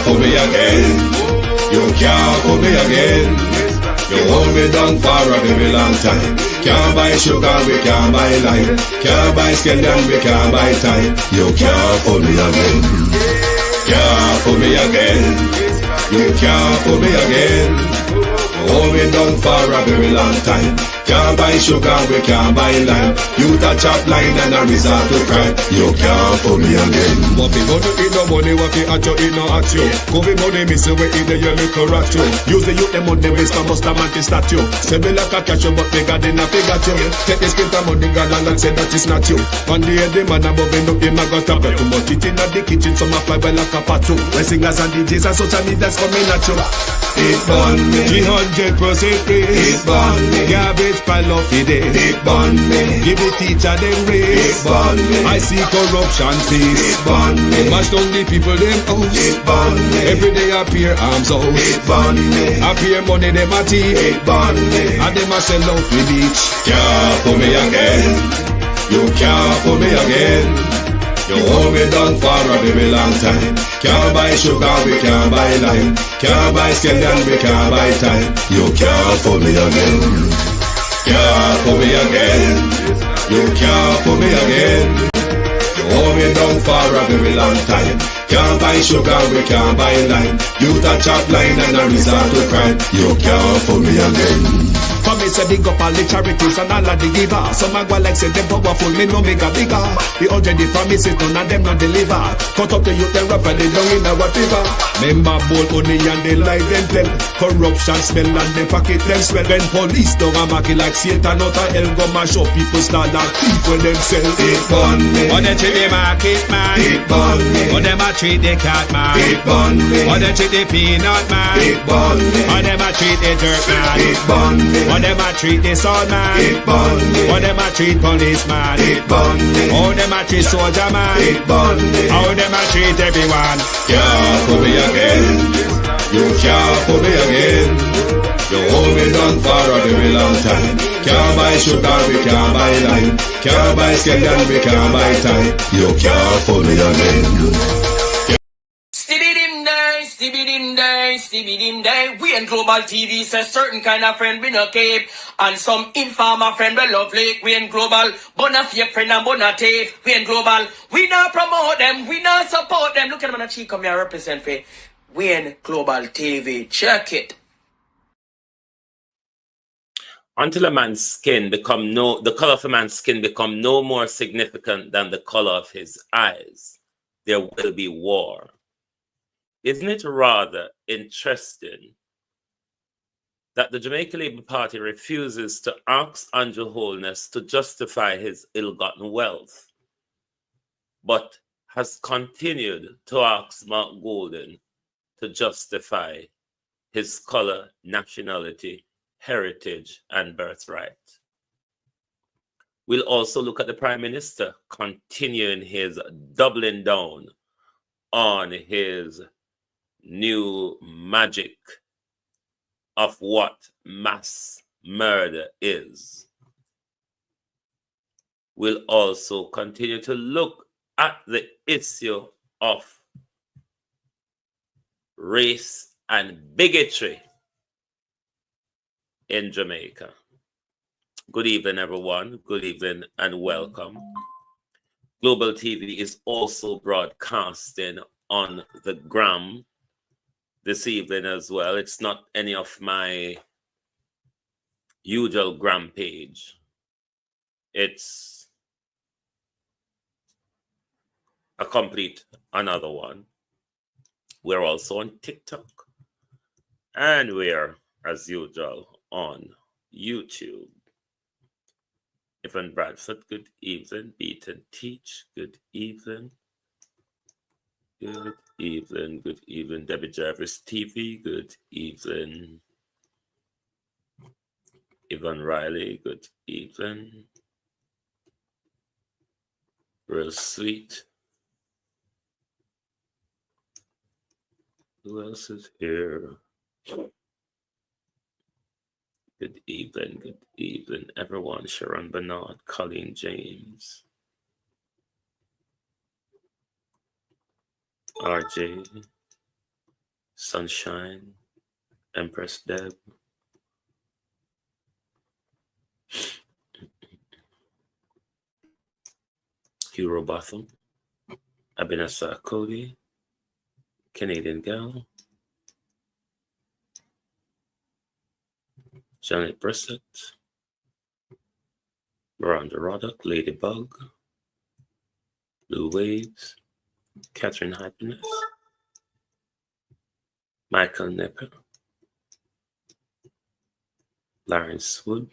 fool me again. You can't fool me again. You hold me down for a very long time. Can't buy sugar, we can't buy lime. Can't buy scandal, we can't buy time. You can't fool me again. Can't fool me again. You can't fool me again. You hold me down for a very long time. Can't buy sugar, we can't buy lime. You touch up line and a resort to crime. You can't fool me again. What we go to eat no money, what we at you, eat no at you. Go be money, miss away in the yellow correct you. Use the youth, the money, waste for most of man statue. Say me like a catch you, but they got in a figure you. Take the spit of money, God and say that is not you. One day the man above him up, him a got up. Too much eating at the kitchen, some a fly by like a patu. When singers and DJs and social media's coming at you. It burn me. 300% free. It burn me. Garbage pile up the day. It burn me. Give the teacher them raise. It burn me. I see corruption please. It burn me. Mash down the people them house. It burn me. Every day appear arms out. It burn me. Appear money them a thief. It burn me. And them a sell out the beach. Can't fool me again. You can't fool me again. You hold me down for a very long time. Can't buy sugar, we can't buy lime. Can't buy scandal, we can't buy time. You can't fool me again. Can't fool me again. You can't fool me again. You hold me down for a very long time. Can't buy sugar, we can't buy lime. You touch up line and a resort to crime. You can't fool me again. For me say big up all the charities and all of the givers. Some a go like say them powerful, me no make a bigger. The 100 the promises, none of them not deliver. Cut up the youth, them rap and they down in our fever. Member bold money and they lie them tell. Corruption smell and they pocket them swell. When police don't a market like Satan out of hell, go mash up people start like thief when them sell. It burn me. Or they treat the market man. It burn me. Or them a treat the cat man. It burn me. Or they treat the peanut man. It burn me. Or them a treat the dirt man. It burn me. Or them a treat the soul man. It burn me. Or them a treat policeman. It burn me. Or them a treat soldier man. It burn me. Or them a treat everyone. Can't fool me again. You can't fool me again. You hold me down for a very long time. Can't buy sugar, we can't buy lime. Can't buy scandal, we can't buy time. You can't fool me again. Stibby-dim day. We in Global TV says certain kind of friend we no keep. And some informer friend we love like. We in Global, bona fake friend and bona tape. We in Global, we not promote them, we not support them. Look at them on the cheek, come here represent for. We in Global TV, check it. Until a man's skin the color of a man's skin become no more significant than the color of his eyes, there will be war. Isn't it rather interesting that the Jamaica Labour Party refuses to ask Andrew Holness to justify his ill-gotten wealth, but has continued to ask Mark Golden to justify his color, nationality, heritage, and birthright? We'll also look at the Prime Minister continuing his doubling down on his new magic of what mass murder is. We'll also continue to look at the issue of race and bigotry in Jamaica. Good evening, everyone. Good evening and welcome. Global TV is also broadcasting on the Gram this evening as well. It's not any of my usual Gram page. It's a complete another one. We're also on TikTok. And we're, as usual, on YouTube. Evan Bradford, good evening. Beat and Teach, good evening. Good evening, good evening. Debbie Jarvis TV, good evening. Yvonne Riley, good evening. Real sweet. Who else is here? Good evening, everyone. Sharon Bernard, Colleen James. RJ, Sunshine, Empress Deb, Hero Botham, Abinasa Cody, Canadian Gal, Janet Brissett, Miranda Roddock, Ladybug, Blue Waves, Catherine Happiness, Michael Nipper, Lawrence Wood,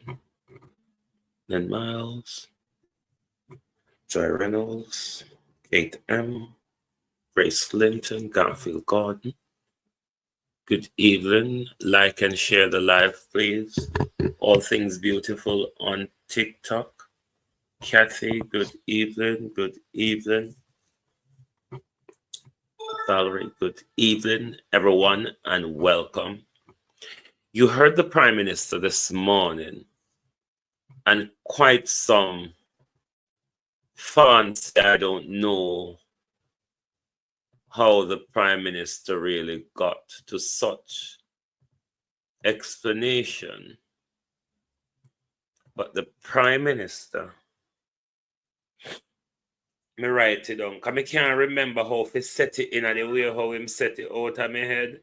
Lynn Miles, Joy Reynolds, Kate M., Grace Linton, Garfield Gordon. Good evening. Like and share the live, please. All Things Beautiful on TikTok. Kathy, good evening. Good evening. Valerie, good evening, everyone, and welcome. You heard the Prime Minister this morning, and quite some fans, I don't know how the Prime Minister really got to such explanation. But the Prime Minister, me write it down, because I can't remember how he set it in and the way how him set it out of my head,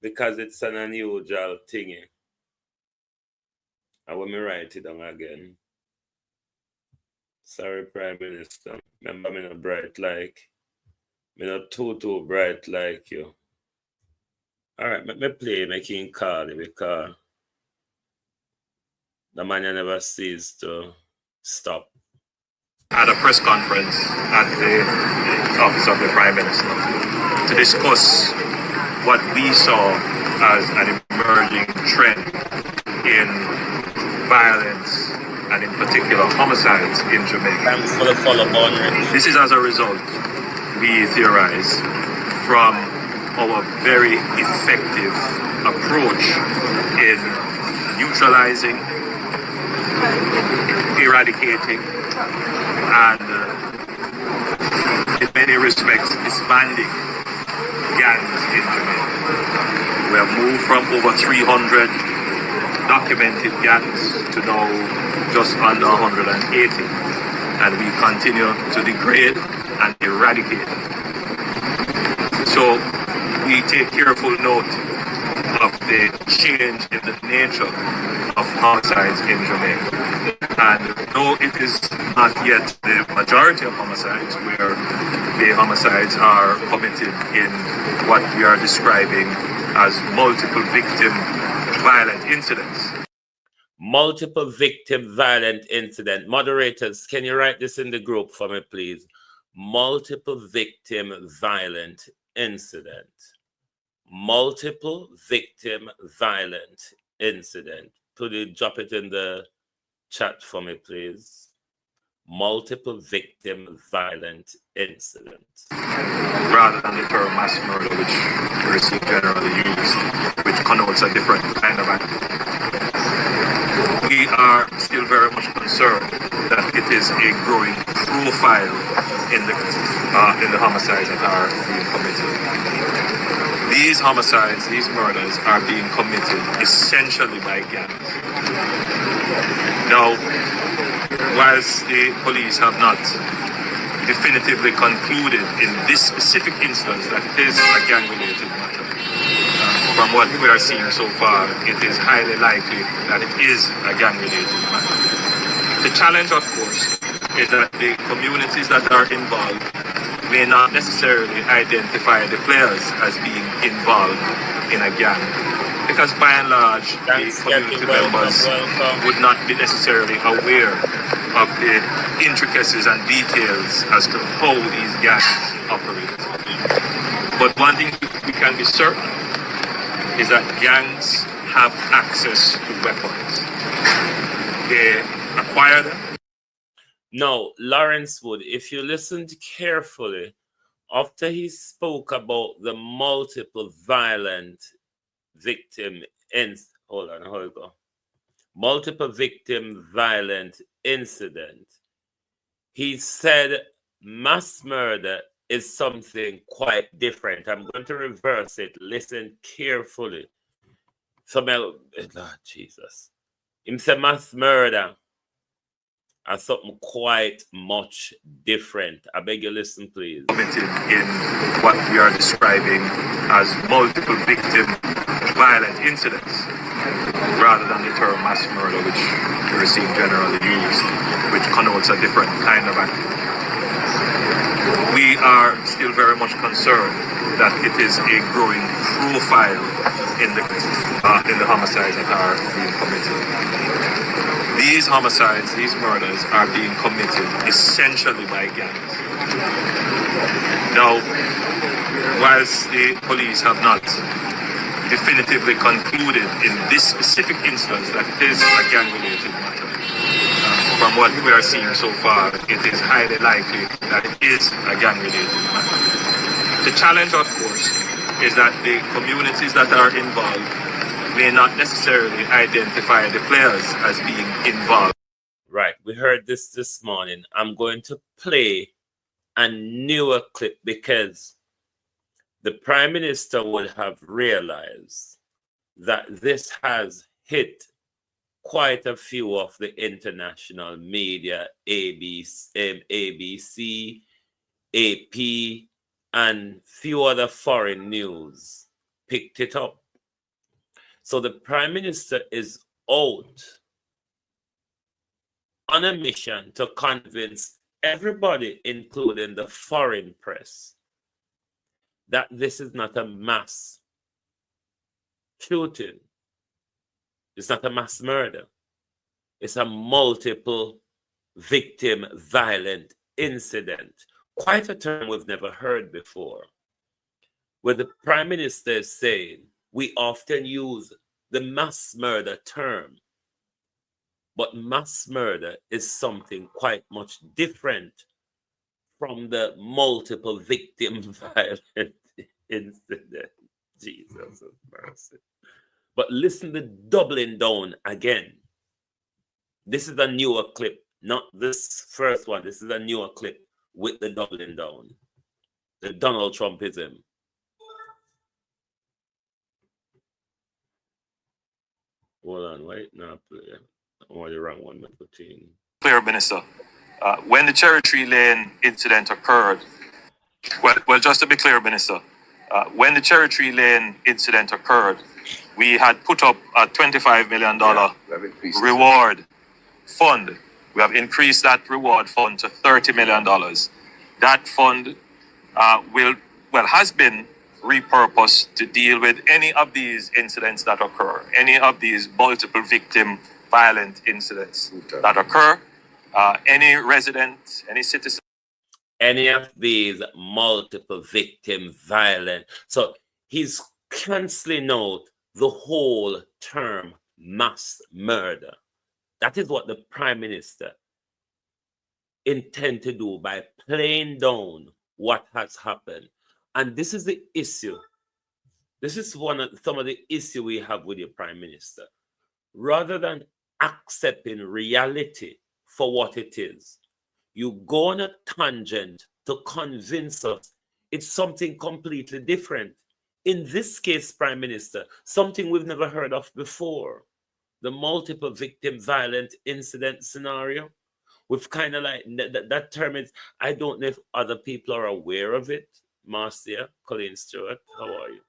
because it's an unusual thing. I want me write it down again. Sorry, Prime Minister. Remember, me not bright like, me not too bright like you. All right, me play, me King Carly, because the man you never cease to stop. At a press conference at the office of the Prime Minister to discuss what we saw as an emerging trend in violence and in particular homicides in Jamaica. Thanks for the follow on. This is as a result, we theorize, from our very effective approach in neutralizing, eradicating, and in many respects disbanding gangs in Jamaica. We have moved from over 300 documented gangs to now just under 180, and we continue to degrade and eradicate. So we take careful note of the change in the nature of homicides in Jamaica. And though it is not yet the majority of homicides, where the homicides are committed in what we are describing as multiple victim violent incidents. Multiple victim violent incident. Moderators, can you write this in the group for me, please? Multiple victim violent incident. Multiple victim violent incident. Could you drop it in the chat for me, please? Multiple victim violent incident. Rather than the term mass murder, which is generally used, which connotes a different kind of act. We are still very much concerned that it is a growing profile in the homicides that are being committed. These homicides, these murders are being committed essentially by gangs. Now, whilst the police have not definitively concluded in this specific instance that it is a gang-related matter, from what we are seeing so far, it is highly likely that it is a gang-related matter. The challenge, of course, is that the communities that are involved may not necessarily identify the players as being involved in a gang, because by and large, the community members would not be necessarily aware of the intricacies and details as to how these gangs operate. But one thing we can be certain is that gangs have access to weapons. They acquire them. No, Lawrence Wood, if you listened carefully, after he spoke about the multiple violent victim multiple victim violent incident, he said mass murder is something quite different. I'm going to reverse it. Listen carefully. Lord Jesus. Him say mass murder as something quite much different. I beg you listen, please. Committed in what we are describing as multiple victim violent incidents, rather than the term mass murder, which we're seeing generally used, which connotes a different kind of act. We are still very much concerned that it is a growing profile in the homicides that are being committed. These homicides, these murders are being committed essentially by gangs. Now, whilst the police have not definitively concluded in this specific instance that it is a gang-related matter, from what we are seeing so far, it is highly likely that it is a gang-related matter. The challenge, of course, is that the communities that are involved may not necessarily identify the players as being involved. Right, we heard this morning. I'm going to play a newer clip because the Prime Minister would have realized that this has hit quite a few of the international media, ABC, AP, and few other foreign news picked it up. So the Prime Minister is out on a mission to convince everybody, including the foreign press, that this is not a mass shooting. It's not a mass murder. It's a multiple victim violent incident. Quite a term we've never heard before, where the Prime Minister is saying we often use the mass murder term, but mass murder is something quite much different from the multiple victim violent incident. Jesus of mercy. But listen to doubling down again. This is a newer clip, not this first one. This is a newer clip with the doubling down. The Donald Trumpism. Hold on, wait, now play. Oh, the wrong one, number 14. Clear, Minister. When the Cherry Tree Lane incident occurred, well, just to be clear, Minister, when the Cherry Tree Lane incident occurred, we had put up a $25 million reward fund. We have increased that reward fund to $30 million. That fund has been repurposed to deal with any of these incidents that occur, any of these multiple victim violent incidents that occur, any resident, any citizen. Any of these multiple victim violent. So he's canceling out the whole term mass murder. That is what the Prime Minister intends to do by playing down what has happened. And this is the issue. This is some of the issue we have with your Prime Minister. Rather than accepting reality for what it is, you go on a tangent to convince us it's something completely different. In this case, Prime Minister, something we've never heard of before. The multiple victim violent incident scenario. We've kind of like, that term is, I don't know if other people are aware of it. Marcia, Colleen Stewart, how are you?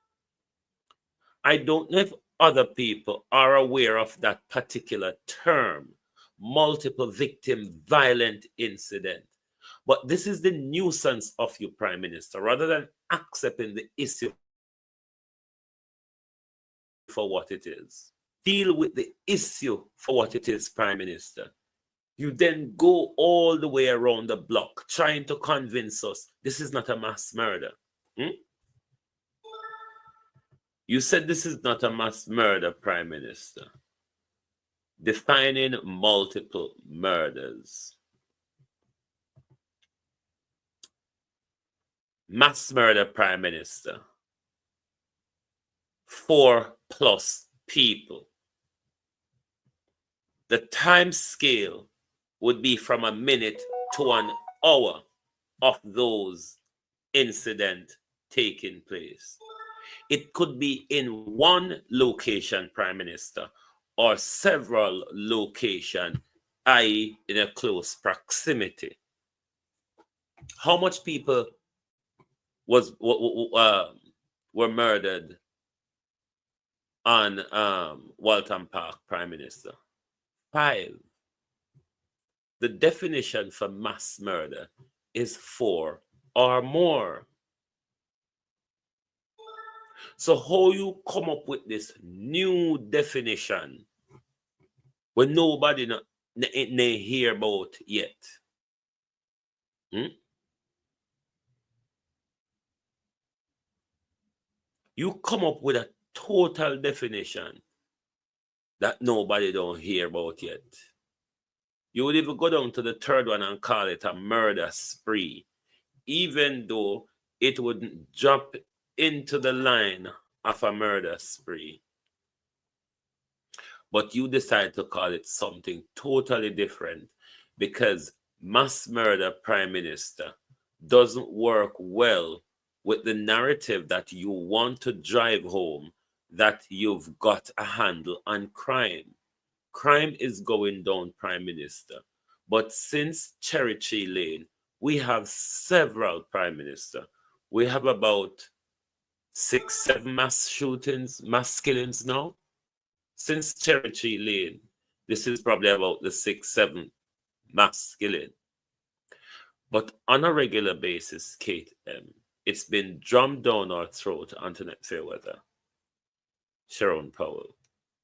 I don't know if other people are aware of that particular term, multiple victim violent incident. But this is the nuisance of you, Prime Minister. Rather than accepting the issue for what it is, deal with the issue for what it is, Prime Minister. You then go all the way around the block trying to convince us this is not a mass murder. You said this is not a mass murder, Prime Minister. Defining multiple murders. Mass murder, Prime Minister. 4+ people. The time scale would be from a minute to an hour of those incident taking place. It could be in one location, Prime Minister, or several locations, i.e., in a close proximity. How much people were murdered on Waltham Park, Prime Minister? 5. The definition for mass murder is 4 or more. So how you come up with this new definition when nobody hear about yet? You come up with a total definition that nobody don't hear about yet. You would even go down to the third one and call it a murder spree, even though it wouldn't drop into the line of a murder spree. But you decide to call it something totally different because mass murder, Prime Minister, doesn't work well with the narrative that you want to drive home that you've got a handle on crime. Crime is going down, Prime Minister. But since Cherry Tree Lane, we have several, Prime Minister. We have about 6, 7 mass shootings, mass killings now. Since Cherry Tree Lane, this is probably about the 6th, 7th mass killing. But on a regular basis, Kate M., it's been drummed down our throat, Antoinette Fairweather, Sharon Powell,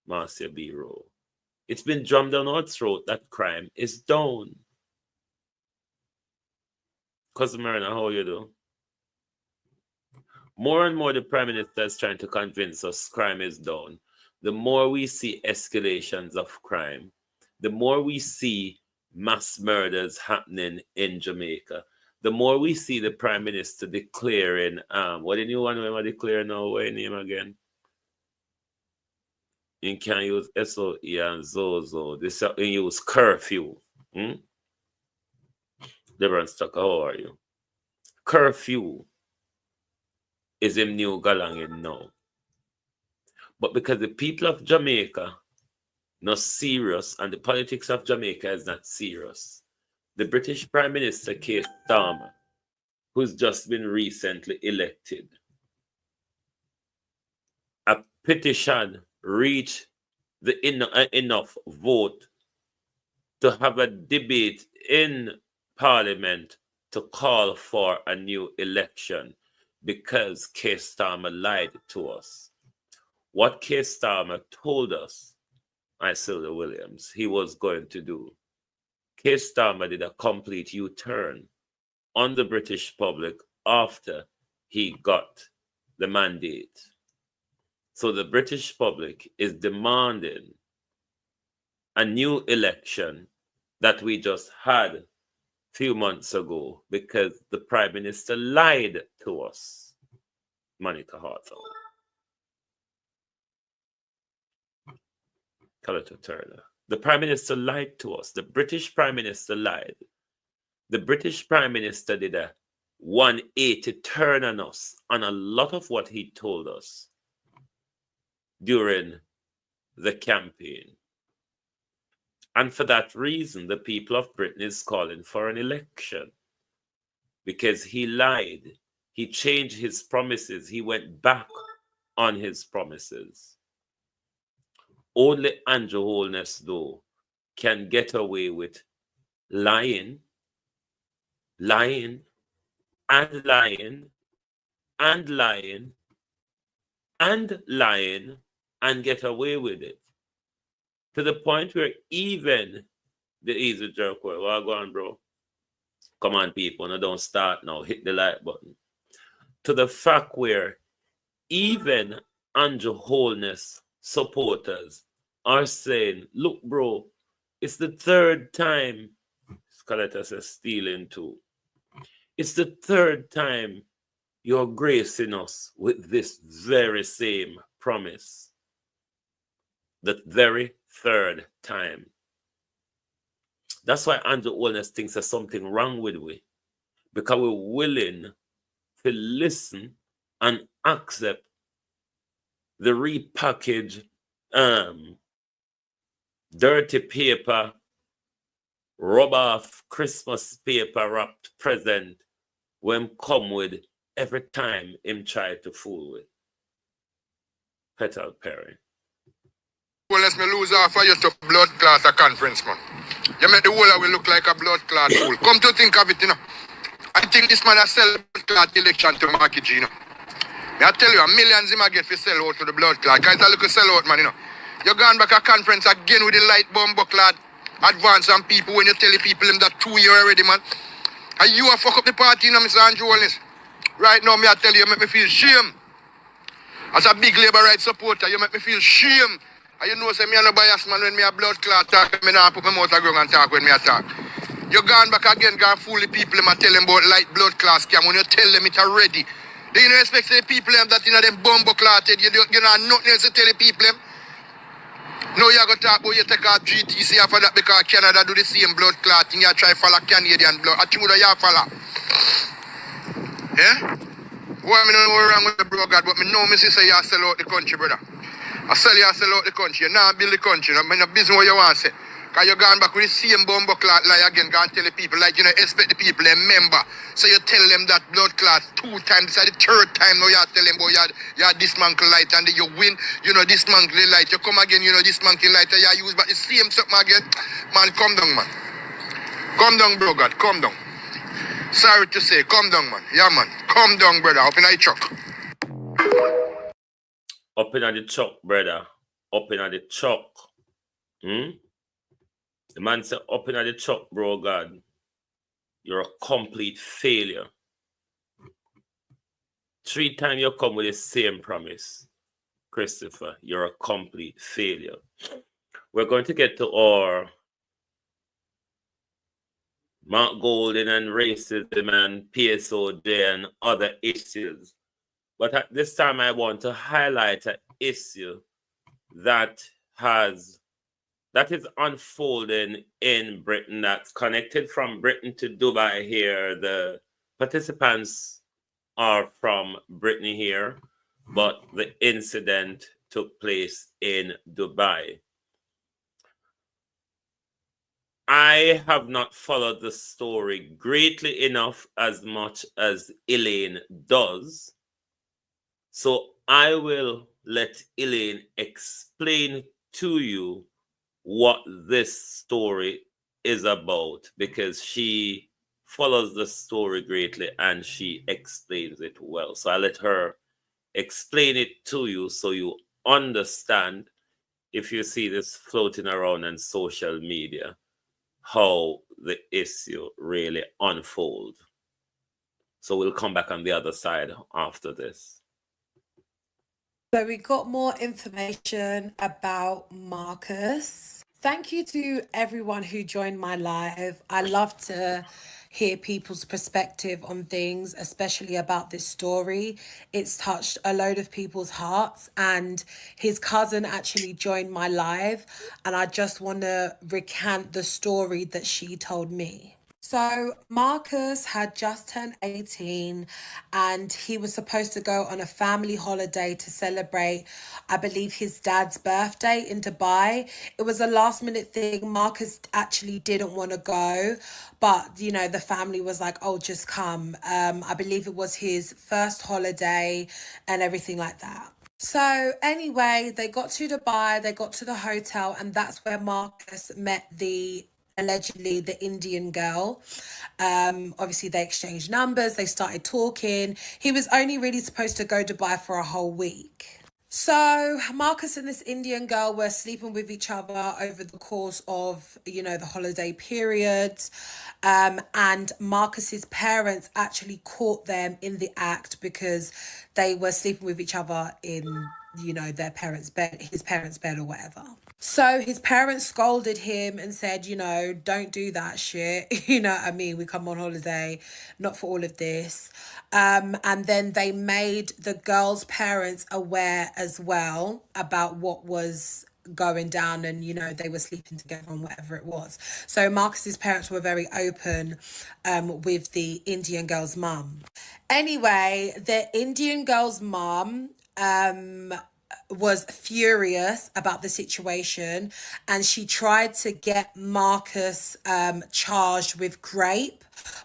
Marcia B. Rowe. It's been drummed down our throat that crime is down. Cousin Marina, how you do? More and more the Prime Minister is trying to convince us crime is down. The more we see escalations of crime, the more we see mass murders happening in Jamaica, the more we see the Prime Minister declaring, what the new one we declare now, what name again? You can use SOE and Zozo. This you use curfew. Deborah Stucker, how are you? Curfew is him new galangin now. But because the people of Jamaica not serious and the politics of Jamaica is not serious, the British Prime Minister Keir Starmer, who's just been recently elected, a petition reached the enough vote to have a debate in Parliament to call for a new election because Keir Starmer lied to us. What Keir Starmer told us, Isilda Williams, he was going to do, Keir Starmer did a complete U-turn on the British public after he got the mandate. So the British public is demanding a new election that we just had a few months ago because the Prime Minister lied to us. Monica Hawthorne. Coletta Turner. The Prime Minister lied to us. The British Prime Minister lied. The British Prime Minister did a 180 turn on us on a lot of what he told us during the campaign. And for that reason, the people of Britain is calling for an election because he lied. He changed his promises. He went back on his promises. Only Andrew Holness, though, can get away with lying, lying, and lying, and lying, and lying, and get away with it. To the point where even the easy jerk, well, go on, bro. Come on, people, no, don't start now. Hit the like button. To the fact where even Andrew Holness supporters are saying, look, bro, it's the third time, Scaletta says stealing too. It's the third time you're gracing us with this very same promise. The very third time. That's why Andrew Holness thinks there's something wrong with we. Because we're willing to listen and accept the repackaged dirty paper, rub off Christmas paper wrapped present when come with every time him try to fool with. Petal Perry. Well, let me lose half of you to blood clot a conference, man. You make the whole of we look like a blood clot fool. Come to think of it, you know. I think this man has sell blood clot election to Marky G, you know. I tell you, millions him I get for sell out to the blood clot. Guys, I look at sell out, man, you know. You gone back a conference again with the light bomb clot. Advance on people when you tell the people them that 2 years already, man. And you a fuck up the party, you know, Mr. Andrew Holness. Right now, me I tell you make me feel shame. As a big labor rights supporter, you make me feel shame. And you know, say me a no bias man when me a blood clot talk, me not put my mouth a ground and talk when me a talk. You gone back again, gone fool the people them and tell them about light blood clot scam when you tell them it already. Do you know expect the people them that you know them bumbo clotted, you know nothing else to tell the people them? No, you going to talk about you take out GTC after that because Canada do the same blood clotting. You try to follow Canadian blood. I think you follow. Yeah? Well, I don't know what's wrong with the bro God, but I know me say you sell out the country, brother. I sell out the country. You now build the country. I'm in a business what you want to say. Because you're going back with the same bumbo clot lie again, go and tell the people, like, you know, expect the people, they remember. So you tell them that blood clot 2 times, this is the 3rd time now you tell them, boy, you dismantle light and then you win, you know, dismantle the light. You come again, you know, dismantle light and you use, but the same something again. Man, come down, man. Come down, bro, God, come down. Sorry to say, come down, man. Yeah, man. Come down, brother, up in the truck. Up in the truck, brother. Up in the truck. The man said, up in the truck, bro, God. You're a complete failure. 3 times you come with the same promise. Christopher, you're a complete failure. We're going to get to our Mark Golden and racism and PSOJ and other issues. But at this time, I want to highlight an issue that is unfolding in Britain, that's connected from Britain to Dubai here. The participants are from Britain here, but the incident took place in Dubai. I have not followed the story greatly enough as much as Elaine does. So I will let Elaine explain to you what this story is about, because she follows the story greatly and she explains it well. So I'll let her explain it to you so you understand, if you see this floating around on social media, how the issue really unfolds. So we'll come back on the other side after this. So we got more information about Marcus. Thank you to everyone who joined my live. I love to hear people's perspective on things, especially about this story. It's touched a load of people's hearts, and his cousin actually joined my live, and I just want to recant the story that she told me. So Marcus had just turned 18 and he was supposed to go on a family holiday to celebrate, I believe, his dad's birthday in Dubai. It was a last minute thing. Marcus actually didn't want to go, but, you know, the family was like, oh, just come. I believe it was his first holiday and everything like that. So anyway, they got to Dubai, they got to the hotel, and that's where Marcus met allegedly the Indian girl. Obviously they exchanged numbers, they started talking. He was only really supposed to go to Dubai for a whole week. So Marcus and this Indian girl were sleeping with each other over the course of, you know, the holiday period. And Marcus's parents actually caught them in the act because they were sleeping with each other in, you know, their parents' bed, his parents' bed or whatever. So his parents scolded him and said, you know, don't do that shit. You know what I mean? We come on holiday, not for all of this. And then they made the girl's parents aware as well about what was going down, and you know, they were sleeping together and whatever it was. So Marcus's parents were very open with the Indian girl's mum. Anyway, the Indian girl's mum was furious about the situation, and she tried to get Marcus charged with rape.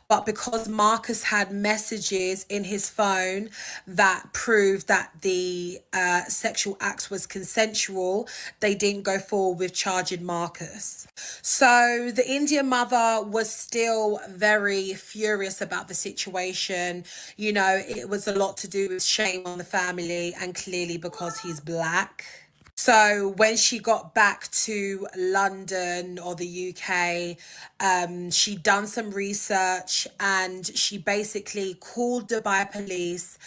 But because Marcus had messages in his phone that proved that the sexual acts was consensual, they didn't go forward with charging Marcus. So the Indian mother was still very furious about the situation. You know, it was a lot to do with shame on the family, and clearly because he's black. So when she got back to London or the UK, she done some research, and she basically called Dubai police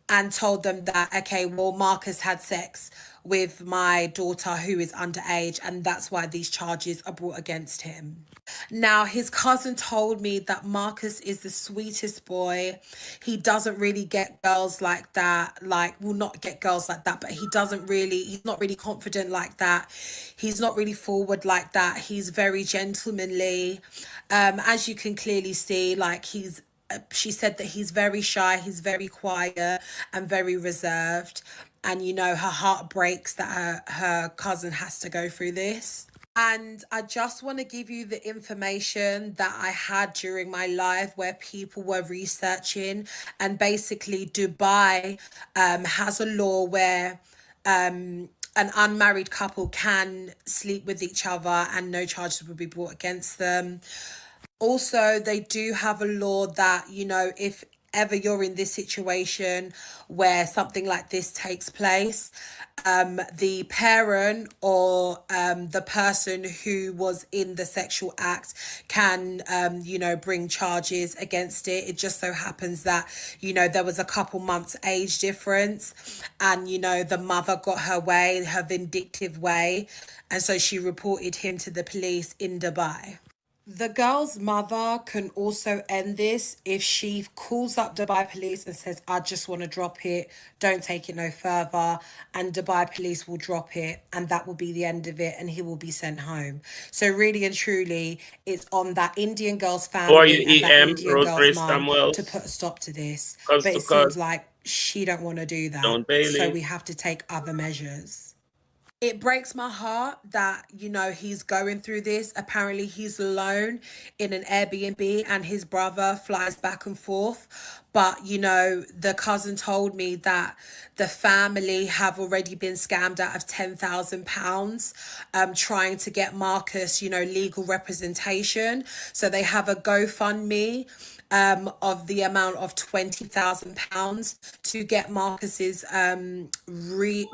and told them that, okay, well, Marcus had sex with my daughter who is underage, and that's why these charges are brought against him. Now, his cousin told me that Marcus is the sweetest boy. He doesn't really get girls like that. Will not get girls like that, but he's not really confident like that. He's not really forward like that. He's very gentlemanly. As you can clearly see, she said that he's very shy, he's very quiet and very reserved. And, you know, her heart breaks that her cousin has to go through this. And I just want to give you the information that I had during my live where people were researching. And basically Dubai has a law where an unmarried couple can sleep with each other and no charges will be brought against them. Also, they do have a law that, you know, if ever you're in this situation where something like this takes place, the parent or the person who was in the sexual act can, you know, bring charges against it. It just so happens that, you know, there was a couple months age difference, and, you know, the mother got her way, her vindictive way, and so she reported him to the police in Dubai. The girl's mother can also end this if she calls up Dubai police and says, I just want to drop it, don't take it no further, and Dubai police will drop it, and that will be the end of it, and he will be sent home. So really and truly, it's on that Indian girl's family and that Indian girl's mum to put a stop to this. But it seems like she don't want to do that, so we have to take other measures. It breaks my heart that, you know, he's going through this. Apparently he's alone in an Airbnb and his brother flies back and forth. But, you know, the cousin told me that the family have already been scammed out of £10,000 trying to get Marcus, you know, legal representation. So they have a GoFundMe of the amount of £20,000 to get Marcus's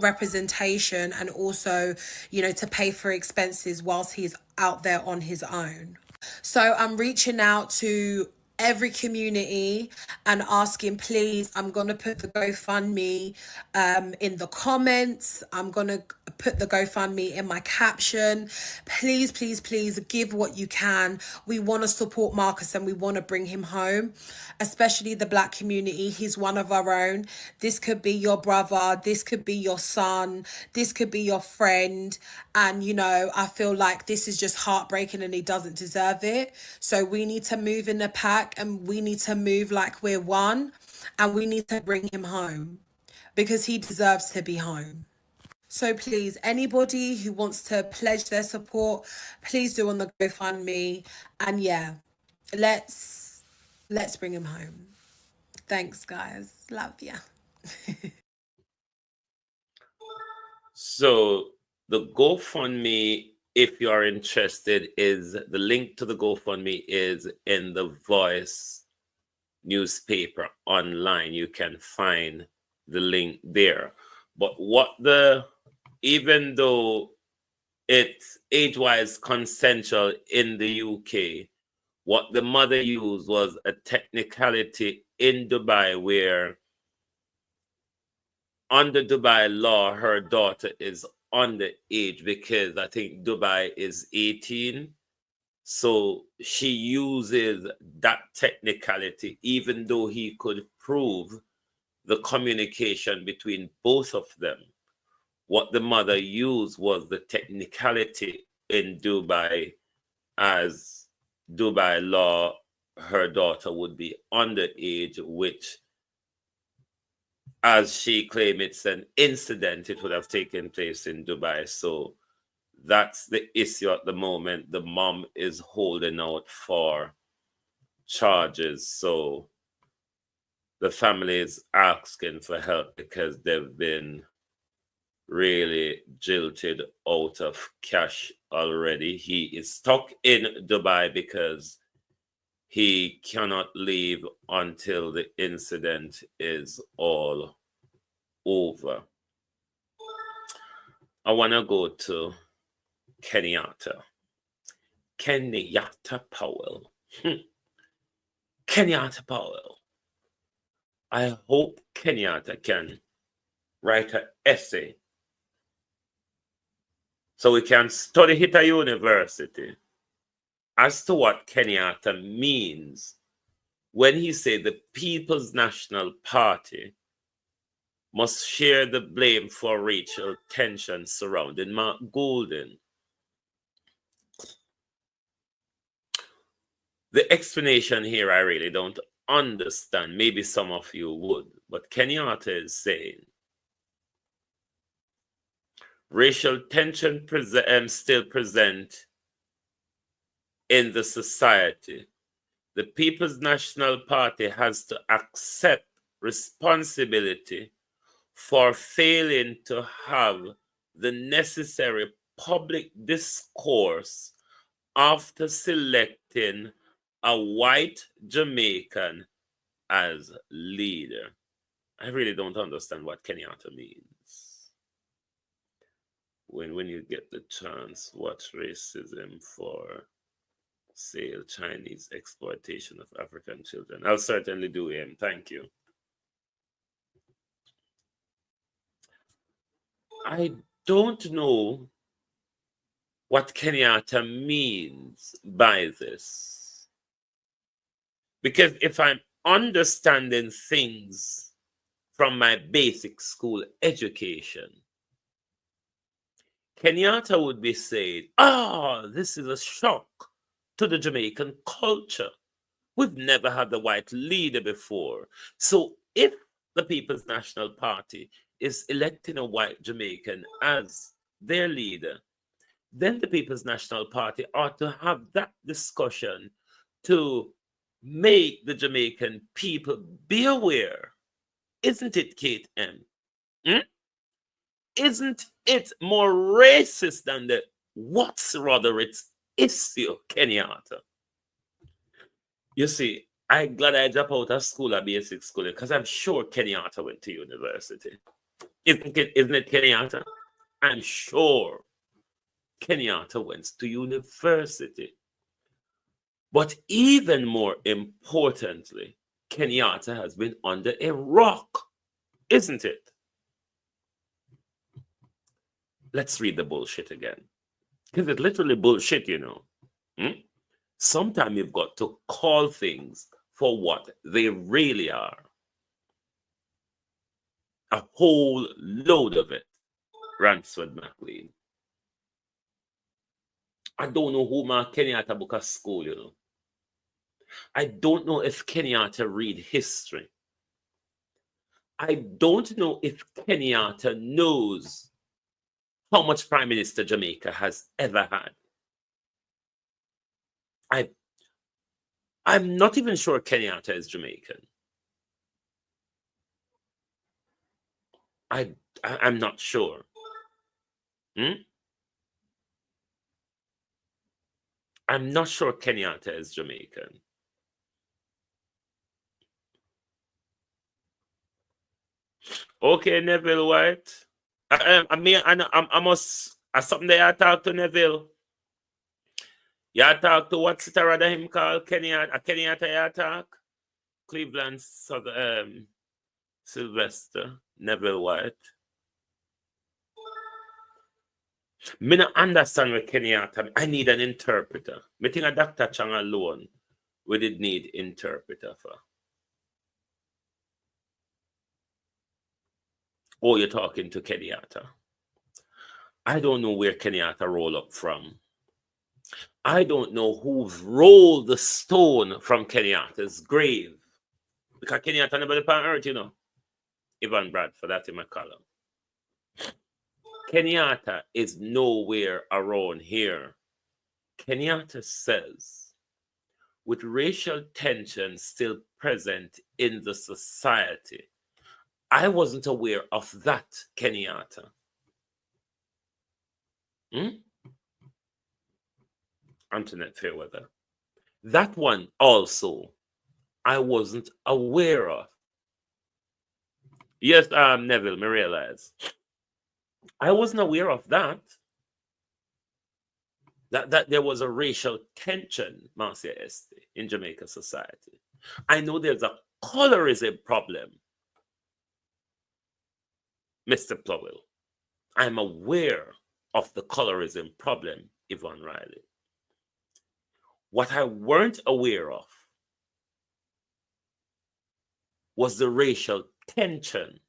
representation, and also, you know, to pay for expenses whilst he's out there on his own. So I'm reaching out to every community and asking, please, I'm going to put the GoFundMe in the comments. I'm going to put the GoFundMe in my caption. Please, please, please give what you can. We want to support Marcus and we want to bring him home, especially the black community. He's one of our own. This could be your brother. This could be your son. This could be your friend. And, you know, I feel like this is just heartbreaking and he doesn't deserve it. So we need to move in the pack, and we need to move like we're one, and we need to bring him home because he deserves to be home. So please, anybody who wants to pledge their support, please do on the GoFundMe. And yeah, let's bring him home. Thanks, guys. Love ya. So the GoFundMe, if you are interested, is the link to the GoFundMe is in the Voice newspaper online. You can find the link there. But even though it's age-wise consensual in the UK, what the mother used was a technicality in Dubai where under Dubai law, her daughter is underage because I think Dubai is 18. So she uses that technicality, even though he could prove the communication between both of them what the mother used was the technicality in Dubai, as Dubai law, her daughter would be underage, which, as she claimed, it's an incident. It would have taken place in Dubai. So that's the issue at the moment. The mom is holding out for charges. So the family is asking for help because they've been really jilted out of cash already. He is stuck in Dubai because he cannot leave until the incident is all over. I want to go to Kenyatta. Kenyatta Powell. Kenyatta Powell. I hope Kenyatta can write an essay so we can study it at university as to what Kenyatta means when he said the People's National Party must share the blame for racial tension surrounding Mark Golden. The explanation here I really don't understand. Maybe some of you would, but Kenyatta is saying racial tension still present in the society. The People's National Party has to accept responsibility for failing to have the necessary public discourse after selecting a white Jamaican as leader. I really don't understand what Kenyatta means. When you get the chance, watch Racism for Sale, Chinese Exploitation of African Children. I'll certainly do him. Thank you. I don't know what Kenyatta means by this. Because if I'm understanding things from my basic school education, Kenyatta would be saying, this is a shock to the Jamaican culture. We've never had a white leader before. So if the People's National Party is electing a white Jamaican as their leader, then the People's National Party ought to have that discussion to make the Jamaican people be aware. Isn't it, Kate M? Isn't it more racist than the what's Roderick's issue, Kenyatta? You see, I'm glad I dropped out of school at basic school because I'm sure Kenyatta went to university. Isn't it Kenyatta? I'm sure Kenyatta went to university. But even more importantly, Kenyatta has been under a rock, isn't it? Let's read the bullshit again. Because it's literally bullshit, you know. Sometimes you've got to call things for what they really are. A whole load of it. Ransford McLean. I don't know who Mark Kenyatta book at school, you know. I don't know if Kenyatta read history. I don't know if Kenyatta knows how much Prime Minister Jamaica has ever had. I'm not even sure Kenyatta is Jamaican. I'm not sure. I'm not sure Kenyatta is Jamaican. Okay, Neville White. I must something that I talk to Neville. You talk to what's it rather him called Kenyatta? Kenyatta you talk? Cleveland Sylvester Neville White. Me not understand with Kenyatta. I need an interpreter. Me think a Dr. Chang alone we did need interpreter for. Or you're talking to Kenyatta. I don't know where Kenyatta rolled up from. I don't know who rolled the stone from Kenyatta's grave. Because Kenyatta never live on earth, you know. Ivan Bradford, that's in my column. Kenyatta is nowhere around here. Kenyatta says, with racial tension still present in the society, I wasn't aware of that, Kenyatta. Antoinette Fairweather. That one also, I wasn't aware of. Yes, Neville, me realize. I wasn't aware of that. That there was a racial tension, Marcia Este, in Jamaica society. I know there's a colorism problem, Mr. Powell. I'm aware of the colorism problem, Yvonne Riley. What I weren't aware of was the racial tension,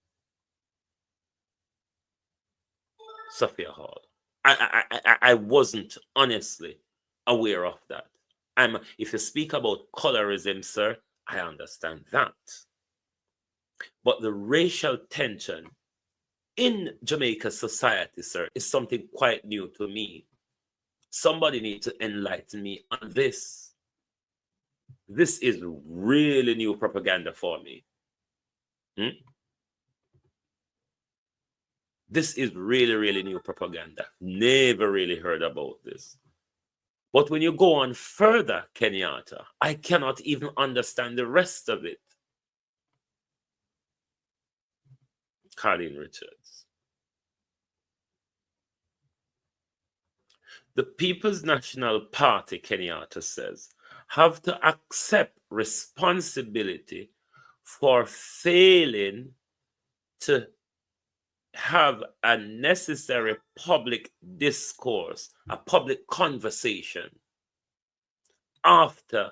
Sophia Hall. I wasn't honestly aware of that. If you speak about colorism, sir, I understand that. But the racial tension in Jamaica society, sir, is something quite new to me. Somebody needs to enlighten me on this. This is really new propaganda for me. This is really, really new propaganda. Never really heard about this. But when you go on further, Kenyatta, I cannot even understand the rest of it. Colleen Richards. The People's National Party, Kenyatta says, have to accept responsibility for failing to have a necessary public discourse, a public conversation after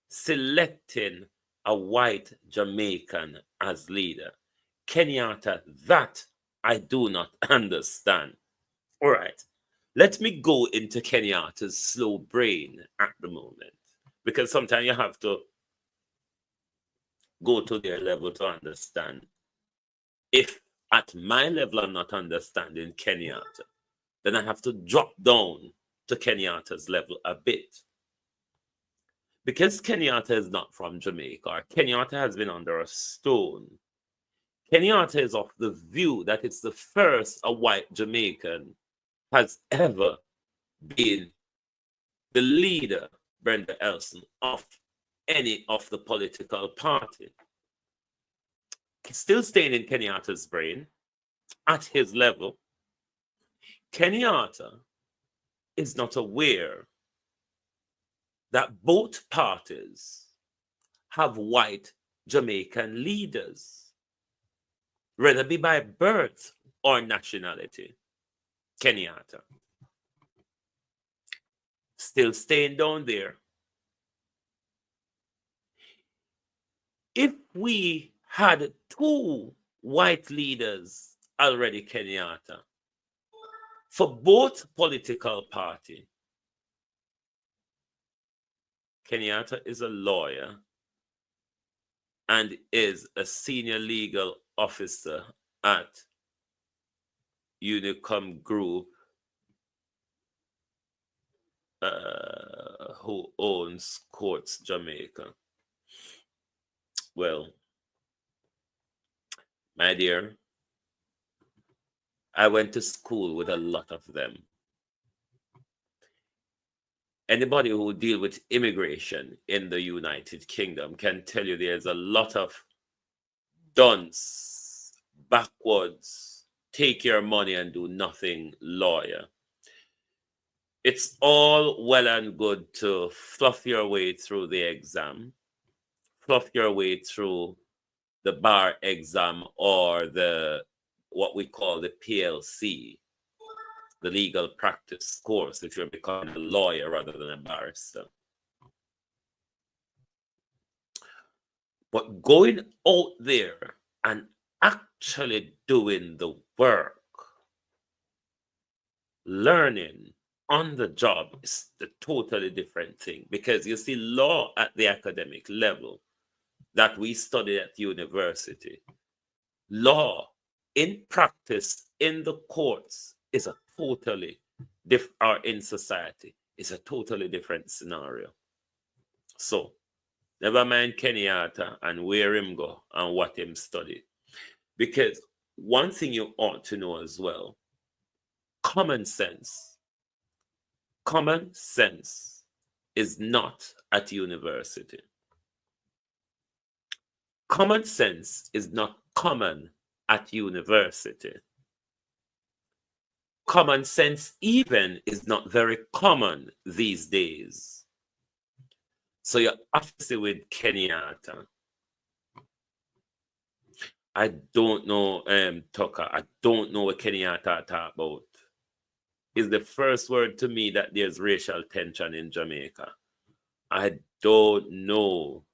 selecting a white Jamaican as leader. Kenyatta, that I do not understand. All right, let me go into Kenyatta's slow brain at the moment, because sometimes you have to go to their level to understand. If at my level I'm not understanding Kenyatta, then I have to drop down to Kenyatta's level a bit. Because Kenyatta is not from Jamaica, or Kenyatta has been under a stone, Kenyatta is of the view that it's the first a white Jamaican has ever been the leader, Brenda Elson, of any of the political party. Still staying in Kenyatta's brain, at his level, Kenyatta is not aware that both parties have white Jamaican leaders, whether it be by birth or nationality. Kenyatta. Still staying down there. If we had two white leaders already, Kenyatta, for both political parties, Kenyatta is a lawyer and is a senior legal officer at Unicom Group, who owns Courts Jamaica. Well, my dear, I went to school with a lot of them. Anybody who deal with immigration in the United Kingdom can tell you there's a lot of dunce, backwards, take your money and do nothing lawyer. It's all well and good to fluff your way through the exam, fluff your way through the bar exam or what we call the PLC, the legal practice course, if you're becoming a lawyer rather than a barrister. But going out there and actually doing the work, Learning on the job is a totally different thing, because you see, law at the academic level that we study at university, law in practice in the courts is a totally or in society is a totally different scenario. So never mind Kenyatta and where him go and what him study, because one thing you ought to know as well, common sense is not at university. Common sense is not common at university. Common sense even is not very common these days. So you're obviously with Kenyatta. I don't know, Tucker. I don't know what Kenyatta talk about. Is the first word to me that there's racial tension in Jamaica. I don't know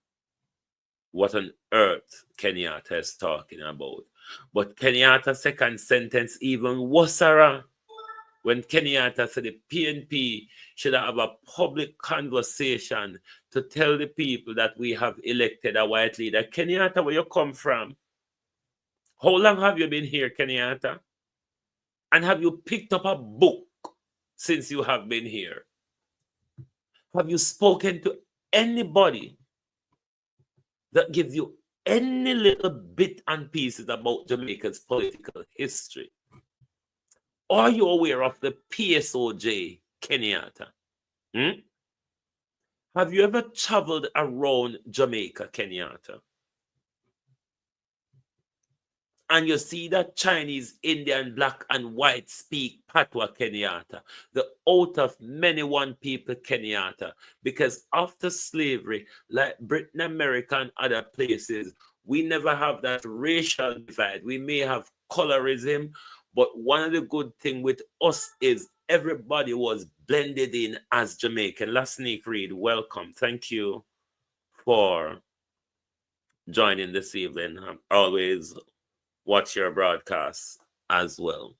what on earth Kenyatta is talking about. But Kenyatta's second sentence even worse. When Kenyatta said the PNP should have a public conversation to tell the people that we have elected a white leader. Kenyatta, where you come from? How long have you been here, Kenyatta? And have you picked up a book since you have been here? Have you spoken to anybody that gives you any little bit and pieces about Jamaica's political history? Are you aware of the PSOJ, Kenyatta? Have you ever traveled around Jamaica, Kenyatta? And you see that Chinese, Indian, black, and white speak Patois, Kenyatta, the out of many one people, Kenyatta, because after slavery, like Britain, America, and other places, we never have that racial divide. We may have colorism, but one of the good things with us is everybody was blended in as Jamaican. Last Sneak Read, welcome. Thank you for joining this evening. Always watch your broadcasts as well.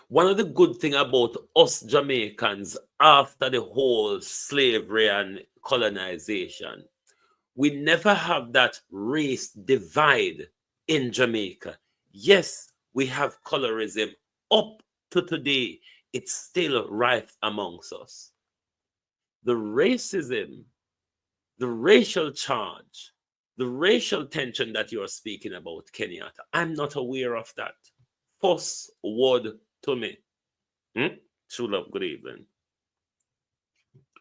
One of the good things about us Jamaicans after the whole slavery and colonization, we never have that race divide in Jamaica. Yes, we have colorism. Up to today, it's still rife amongst us. The racism, the racial charge, the racial tension that you're speaking about, Kenyatta, I'm not aware of that. First word to me. True love, good evening.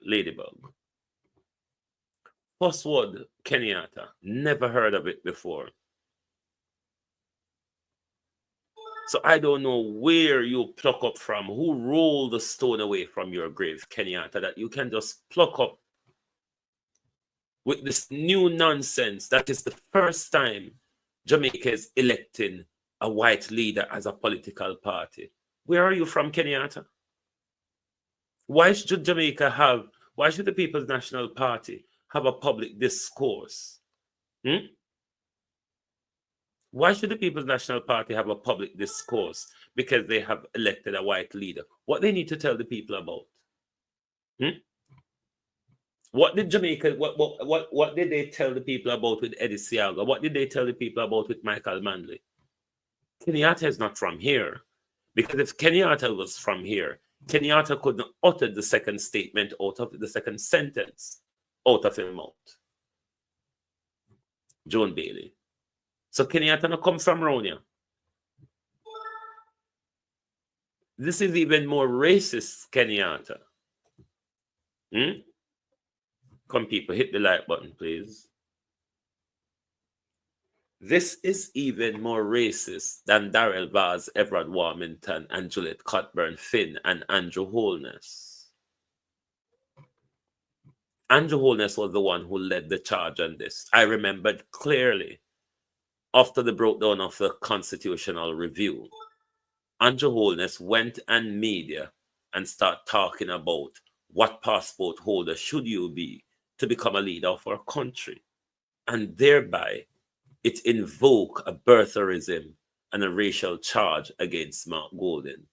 Ladybug. First word, Kenyatta. Never heard of it before. So I don't know where you pluck up from, who rolled the stone away from your grave, Kenyatta, that you can just pluck up with this new nonsense that is the first time Jamaica is electing a white leader as a political party. Where are you from, Kenyatta? Why should why should the People's National Party have a public discourse? Why should the People's National Party have a public discourse because they have elected a white leader? What they need to tell the people about? What did Jamaica, what did they tell the people about with Eddie Siaga? What did they tell the people about with Michael Manley? Kenyatta is not from here. Because if Kenyatta was from here, Kenyatta couldn't utter the second statement out of the second sentence out of his mouth. Joan Bailey. So Kenyatta not come from around here. This is even more racist, Kenyatta. Come, people, hit the like button, please. This is even more racist than Darrell Vaz, Everard Warmington, and Juliet Cockburn Finn, and Andrew Holness. Andrew Holness was the one who led the charge on this. I remembered clearly after the breakdown of the constitutional review. Andrew Holness went and media and start talking about what passport holder should you be to become a leader of our country. And thereby, it invoked a birtherism and a racial charge against Mark Golden,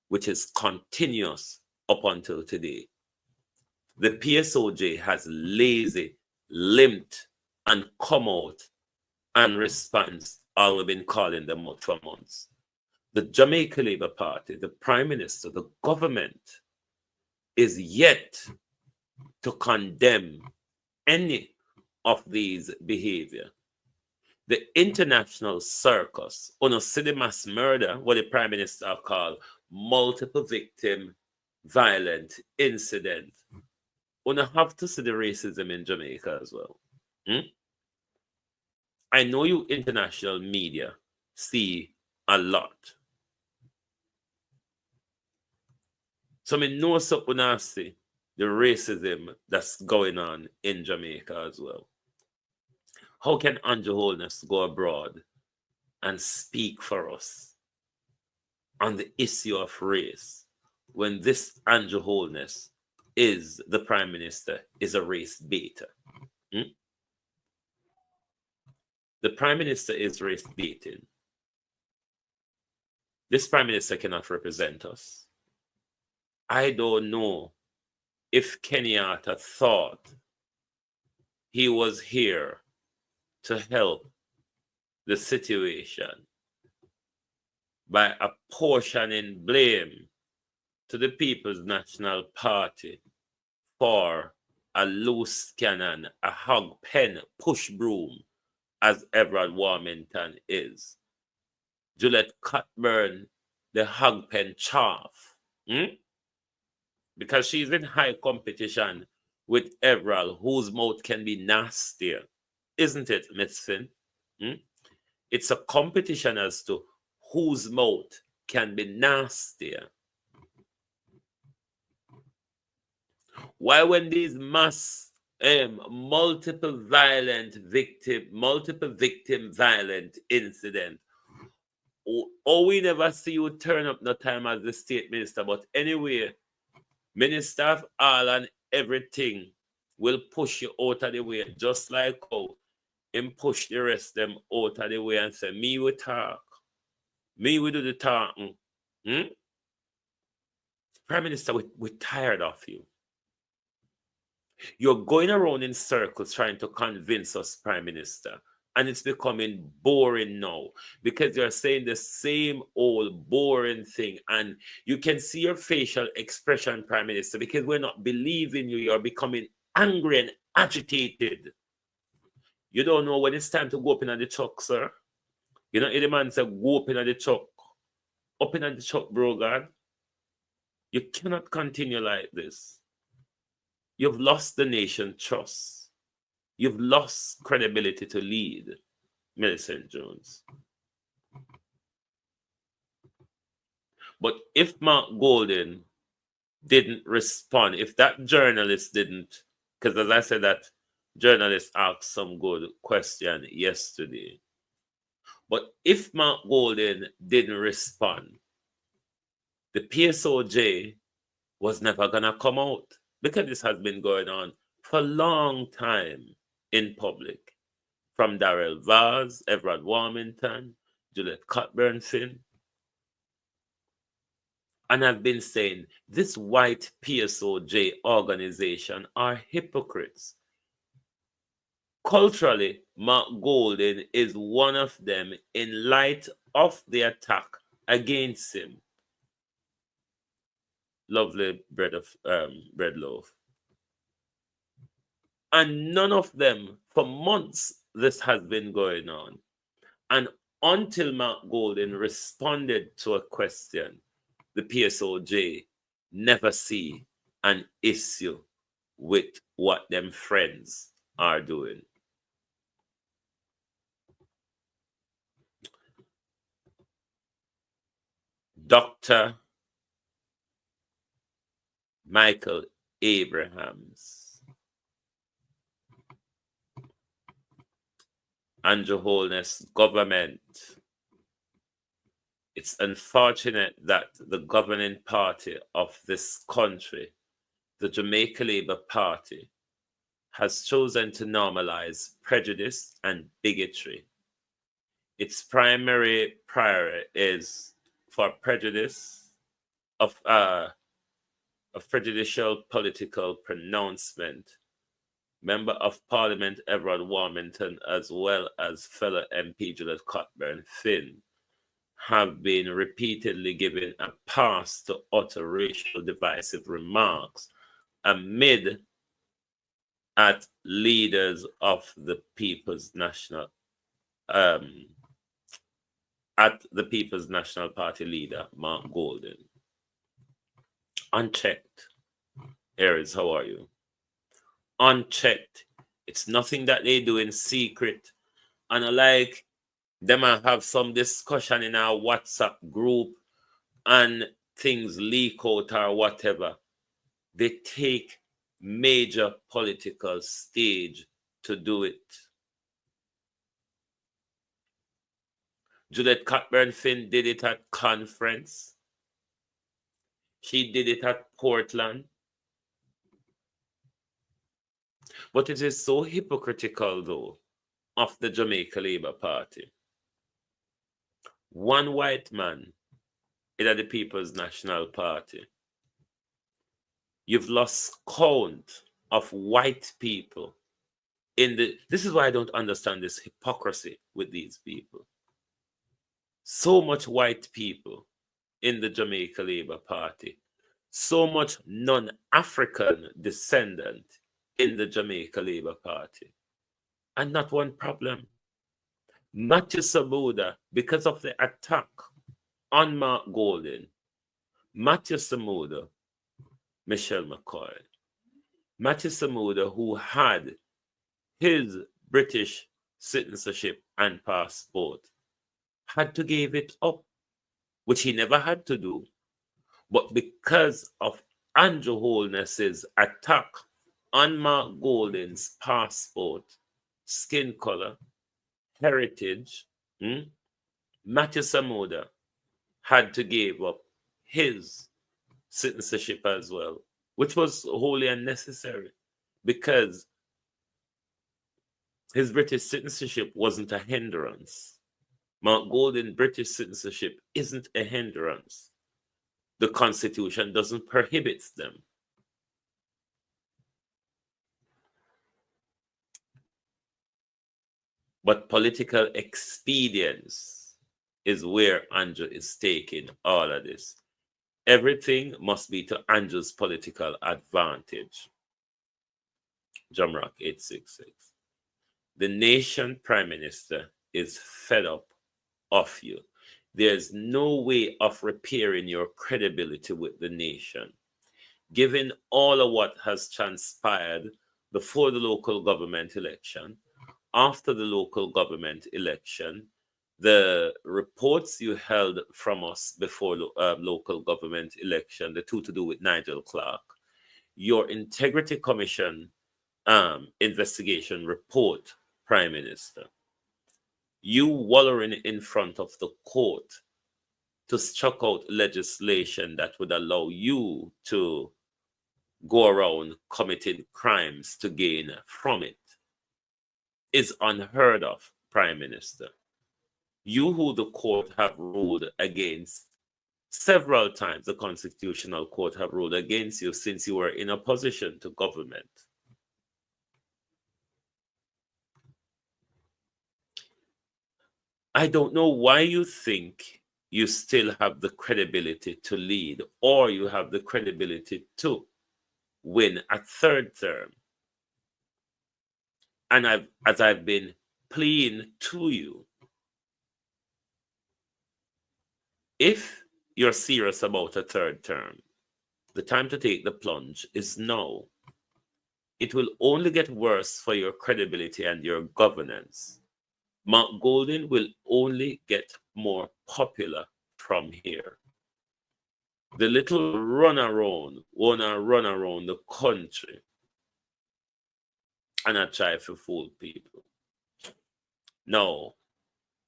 which is continuous up until today. The PSOJ has lazy, limped, and come out and response all we've been calling them out for months. The Jamaica Labour Party, the Prime Minister, the government is yet to condemn any of these behavior. The international circus, see the mass murder, what the Prime Minister called multiple victim violent incident. Have to see the racism in Jamaica as well. I know you international media see a lot. So I know so see the racism that's going on in Jamaica as well. How can Andrew Holness go abroad and speak for us on the issue of race when this Andrew Holness is the Prime Minister, is a race baiter? The Prime Minister is race baiting. This Prime Minister cannot represent us. I don't know if Kenyatta thought he was here to help the situation by apportioning blame to the People's National Party for a loose cannon, a hog pen, push broom, as Everard Warmington is. Juliet Cutburn, the hog pen chaff. Because she's in high competition with Everard, whose mouth can be nastier. Isn't it, Miss Finn? It's a competition as to whose mouth can be nastier. Why when these mass multiple victim violent incident, or we never see you turn up no time as the state minister, but anyway, Minister of all and everything will push you out of the way, just like how him push the rest of them out of the way and say, me will talk. Me will do the talking. Prime Minister, we're tired of you. You're going around in circles trying to convince us, Prime Minister, and it's becoming boring now because you're saying the same old boring thing, and you can see your facial expression, Prime Minister, because we're not believing you. You're becoming angry and agitated. You don't know when it's time to go up in the truck, sir. You know, the man said, go up in the truck. Up in the truck, bro, God. You cannot continue like this. You've lost the nation trust. You've lost credibility to lead, Millicent Jones. But if Mark Golden didn't respond, if that journalist didn't, because as I said, that journalist asked some good question yesterday. But if Mark Golden didn't respond, the PSOJ was never going to come out, because this has been going on for a long time in public. From Darrell Vaz, Everard Warmington, Juliet Cutburn-Finn. And I've been saying this white PSOJ organization are hypocrites. Culturally, Mark Golden is one of them in light of the attack against him. Lovely bread loaf. And none of them, for months, this has been going on. And until Mark Golden responded to a question, the PSOJ never see an issue with what them friends are doing. Dr. Michael Abrahams, Andrew Holness government. It's unfortunate that the governing party of this country, the Jamaica Labour Party, has chosen to normalize prejudice and bigotry. its primary priority is for prejudice of prejudicial political pronouncement. Member of Parliament Everard Warmington, as well as fellow MP Juliet Cockburn-Finn, have been repeatedly given a pass to utter racial divisive remarks amid at leaders of the People's National at the People's National Party leader, Mark Golden. Unchecked. Aries, how are you? Unchecked. It's nothing that they do in secret. And I like them and have some discussion in our WhatsApp group and things leak out or whatever. They take major political stage to do it. Juliet Cockburn-Finn did it at conference. She did it at Portland. But it is so hypocritical, though, of the Jamaica Labour Party. One white man in the People's National Party. You've lost count of white people in the... This is why I don't understand this hypocrisy with these people. So much white people in the Jamaica Labour Party. So much non-African descendant in the Jamaica Labour Party. And not one problem. Matthew Samuda, because of the attack on Mark Golden, Matthew Samuda, Michelle McCoy, Matthew Samuda, who had his British citizenship and passport, had to give it up, which he never had to do. But because of Andrew Holness's attack on Mark Golden's passport, skin color, heritage, Matthew Samuda had to give up his citizenship as well, which was wholly unnecessary because his British citizenship wasn't a hindrance. Mark Golden's British citizenship isn't a hindrance. The Constitution doesn't prohibit them. But political expedience is where Andrew is taking all of this. Everything must be to Andrew's political advantage. Jamrock 866. The nation prime minister is fed up of you. There's no way of repairing your credibility with the nation. Given all of what has transpired before the local government election, after the local government election, the reports you held from us before local government election, the two to do with Nigel Clark, your Integrity Commission investigation report, Prime Minister, you wallowing in front of the court to struck out legislation that would allow you to go around committing crimes to gain from it is unheard of, Prime Minister. You who the court have ruled against several times, the Constitutional Court have ruled against you since you were in opposition to government. I don't know why you think you still have the credibility to lead or you have the credibility to win a third term. And as I've been pleading to you, if you're serious about a third term, the time to take the plunge is now. It will only get worse for your credibility and your governance. Mark Golden will only get more popular from here. The little runaround wanna run around the country and I try to fool people. No,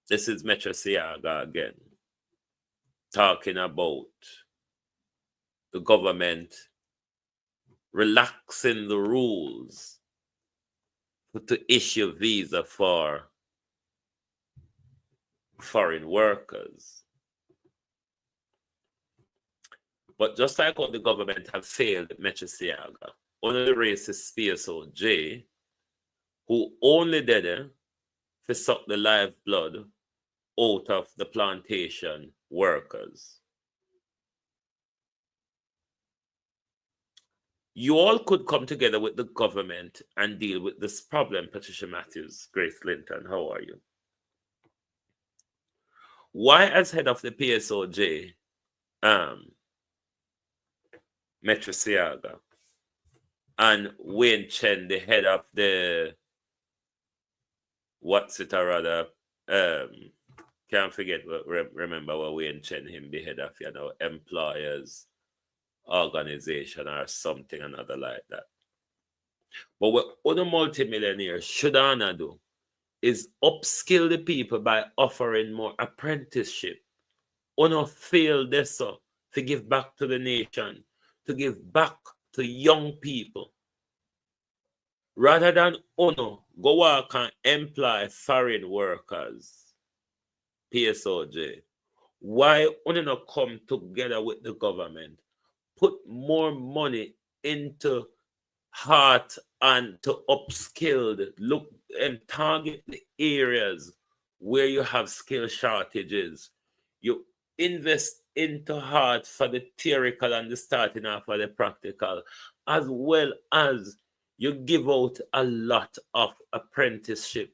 this is Metro Siaga again, talking about the government relaxing the rules to issue visa for foreign workers. But just like how the government have failed Metro Siaga, one of the racist PSOJ, who only did it to suck the lifeblood out of the plantation workers. You all could come together with the government and deal with this problem. Patricia Matthews, Grace Linton, how are you? Why, as head of the PSOJ, Metro Siaga, and Wayne Chen, the head of the can't forget, remember what Wayne Chen, him the head of, employers organization or something another like that. But what other multimillionaires should do is upskill the people by offering more apprenticeship. Uno feel this to give back to the nation, to give back to young people. Rather than uno go work and employ foreign workers, PSOJ, why uno not come together with the government, put more money into heart and to upskilled, look and target the areas where you have skill shortages. You invest into heart for the theoretical and the starting off for the practical, as well as you give out a lot of apprenticeship.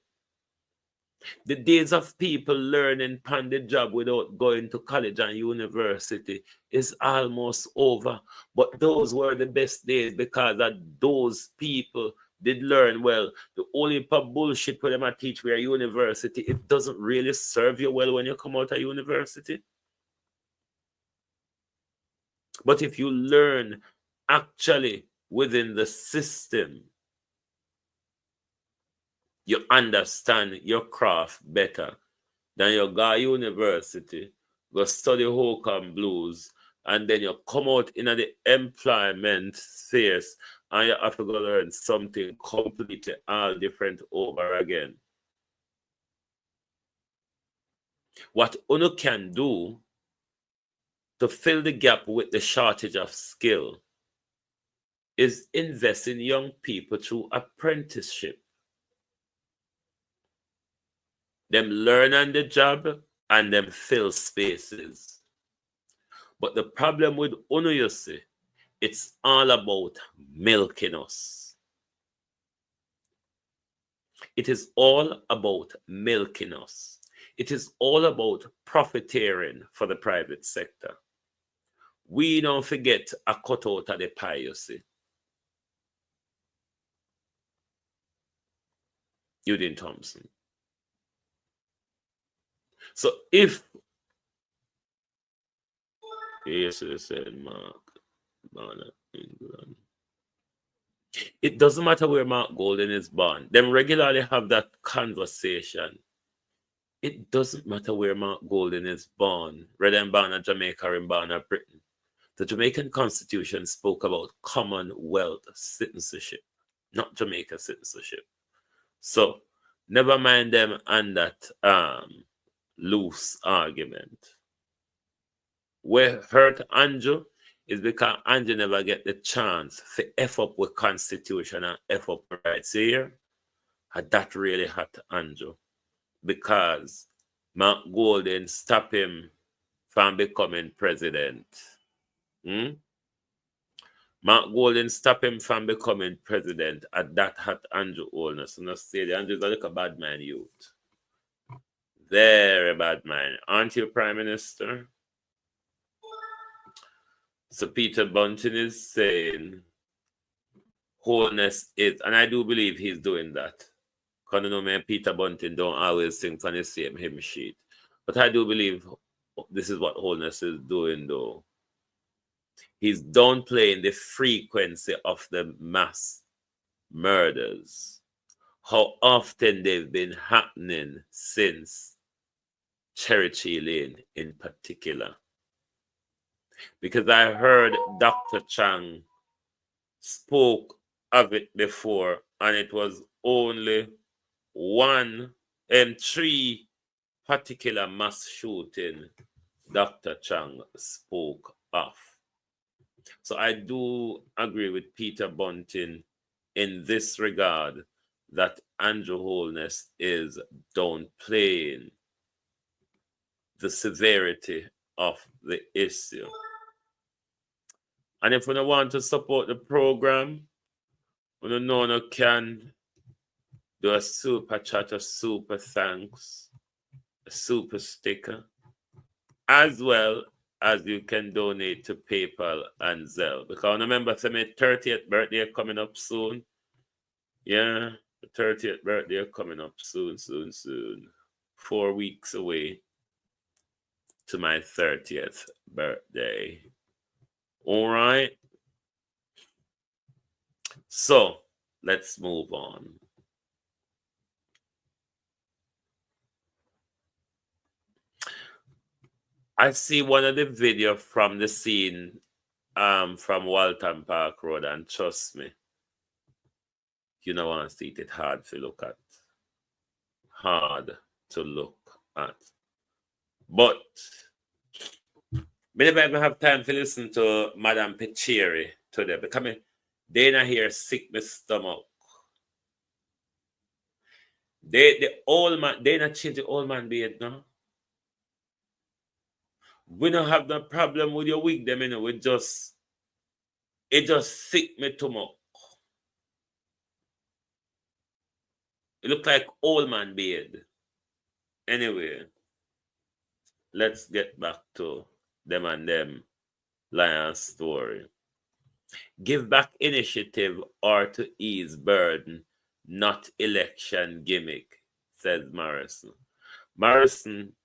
The days of people learning on the job without going to college and university is almost over. But those were the best days because that those people did learn well. The only bullshit for them I teach where university, it doesn't really serve you well when you come out of university. But if you learn actually within the system, you understand your craft better than you go to university, go study hook and blues, and then you come out in the employment space and you have to go learn something completely all different over again. What UNO can do to fill the gap with the shortage of skill is invest in young people through apprenticeship. Them learn on the job and them fill spaces. But the problem with UNO, you see, it's all about milking us. It is all about milking us. It is all about profiteering for the private sector. We don't forget a cutout of the pie, you see. Eugene Thompson. So if yes, said Mark Barnett, England. It doesn't matter where Mark Golden is born. Them regularly have that conversation. It doesn't matter where Mark Golden is born, whether in born in Jamaica or in born in Britain. The Jamaican Constitution spoke about Commonwealth citizenship, not Jamaica citizenship. So never mind them and that loose argument. Where hurt Andrew is because Andrew never get the chance to F up with Constitution and F up rights here. And that really hurt Andrew because Mark Golden stopped him from becoming president. Mark Golden stopped him from becoming president, and that hurt Andrew Holness. And I say Andrew's like a bad man youth. Very bad man. Aren't you, Prime Minister? So Peter Bunting is saying wholeness is, and I do believe he's doing that. Because you know, me and Peter Bunting don't always sing from the same hymn sheet. But I do believe this is what wholeness is doing, though. He's downplaying the frequency of the mass murders. How often they've been happening since Cherokee Lane in particular. Because I heard Dr. Chang spoke of it before, and it was only 3 particular mass shooting Dr. Chang spoke of. So I do agree with Peter Bunting in this regard that Andrew Holness is downplaying the severity of the issue. And if we don't want to support the program, we don't know no can do a super chat, a super thanks, a super sticker, as well as you can donate to PayPal and Zelle. Because remember, my 30th birthday coming up soon. Yeah, the 30th birthday coming up soon. 4 weeks away to my 30th birthday. All right. So let's move on. I see one of the video from the scene from Walton Park Road, and trust me, you know, want to see it hard to look at. Hard to look at. But me never have time to listen to Madame Picheri today because they not here sick my stomach. The old man, they not change the old man beard, no? We don't have no problem with your wig, them, you know. It just sick me too much. It look like old man beard. Anyway, let's get back to them and them lion story. Give back initiative or to ease burden, not election gimmick, says Morrison. Morrison,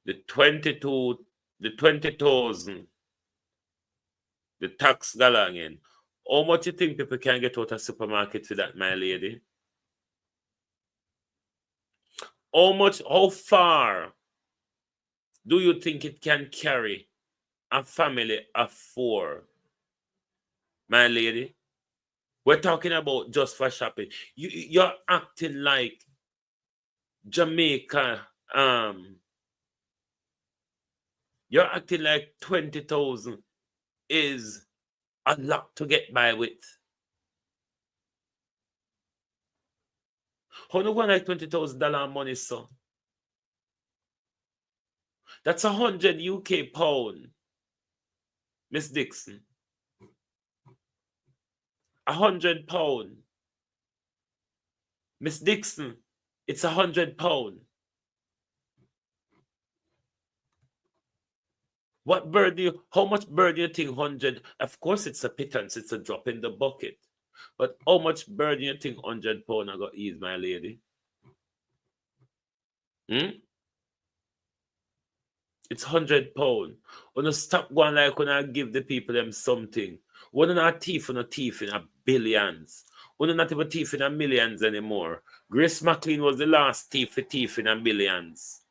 the 20,000, the tax galangin. How much you think people can get out of supermarket for that, my lady? How far do you think it can carry a family of 4, my lady? We're talking about just for shopping. You're acting like Jamaica. You're acting like 20,000 is a lot to get by with. How no go like $20,000 money, so? That's 100 UK pound, Miss Dixon. 100 pound. Miss Dixon, it's 100 pound. How much bird do you think 100? Of course it's a pittance, it's a drop in the bucket. But how much bird do you think 100 pound I got ease, my lady? It's 100 pound. When you stop going like when I give the people them something. When not thief in a billions. When not even thief in a millions anymore. Grace McLean was the last thief in a millions.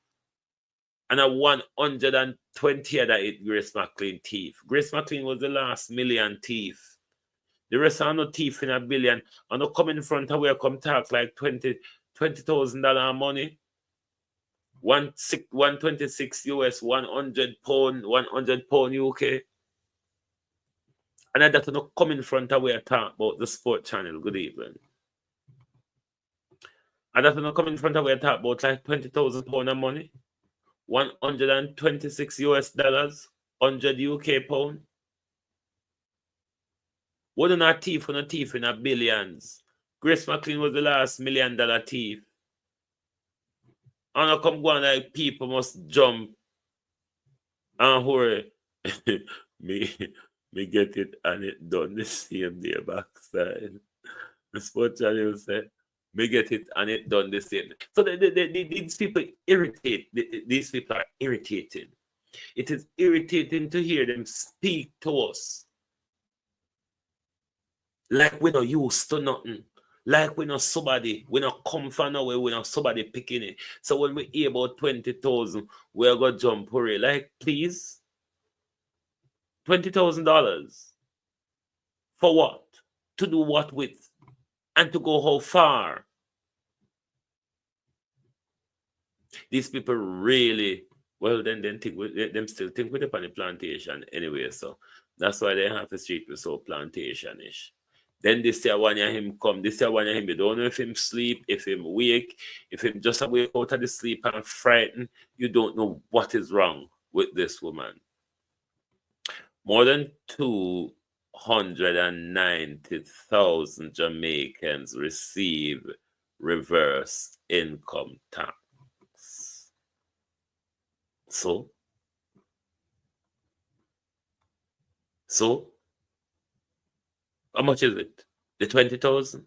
And a 120 other it Grace McLean thief. Grace McLean was the last million thief. The rest are no thief in a billion. And no come in front of where come talk like $20,000 money. 126 US, 100 pound, 100 pound UK. And I don't know come in front of where talk about the sport channel. Good evening. I don't know come in front of where talk about like 20,000 pound of money. 126 US dollars, 100 UK pound. What are not thief in a billions? Grace McLean was the last $1 million thief. And I come go on like people must jump and hurry. me get it and it done the same day backside. The sports channel say, me get it and it done the same. So these people irritate. These people are irritating. It is irritating to hear them speak to us like we're not used to nothing. Like we know somebody, we not come from nowhere, we know somebody picking it. So when we hear about 20,000, we're going to jump hurry. Like, please? $20,000? For what? To do what with? And to go how far? These people really, well, then think them still think with upon the plantation anyway. So that's why they have the street was so plantation-ish. Then this year one year him come, this year one year him, you don't know if him sleep, if him wake, if him just awake out of the sleep and frightened, you don't know what is wrong with this woman. More than 290,000 Jamaicans receive reverse income tax. So, how much is it? The 20,000?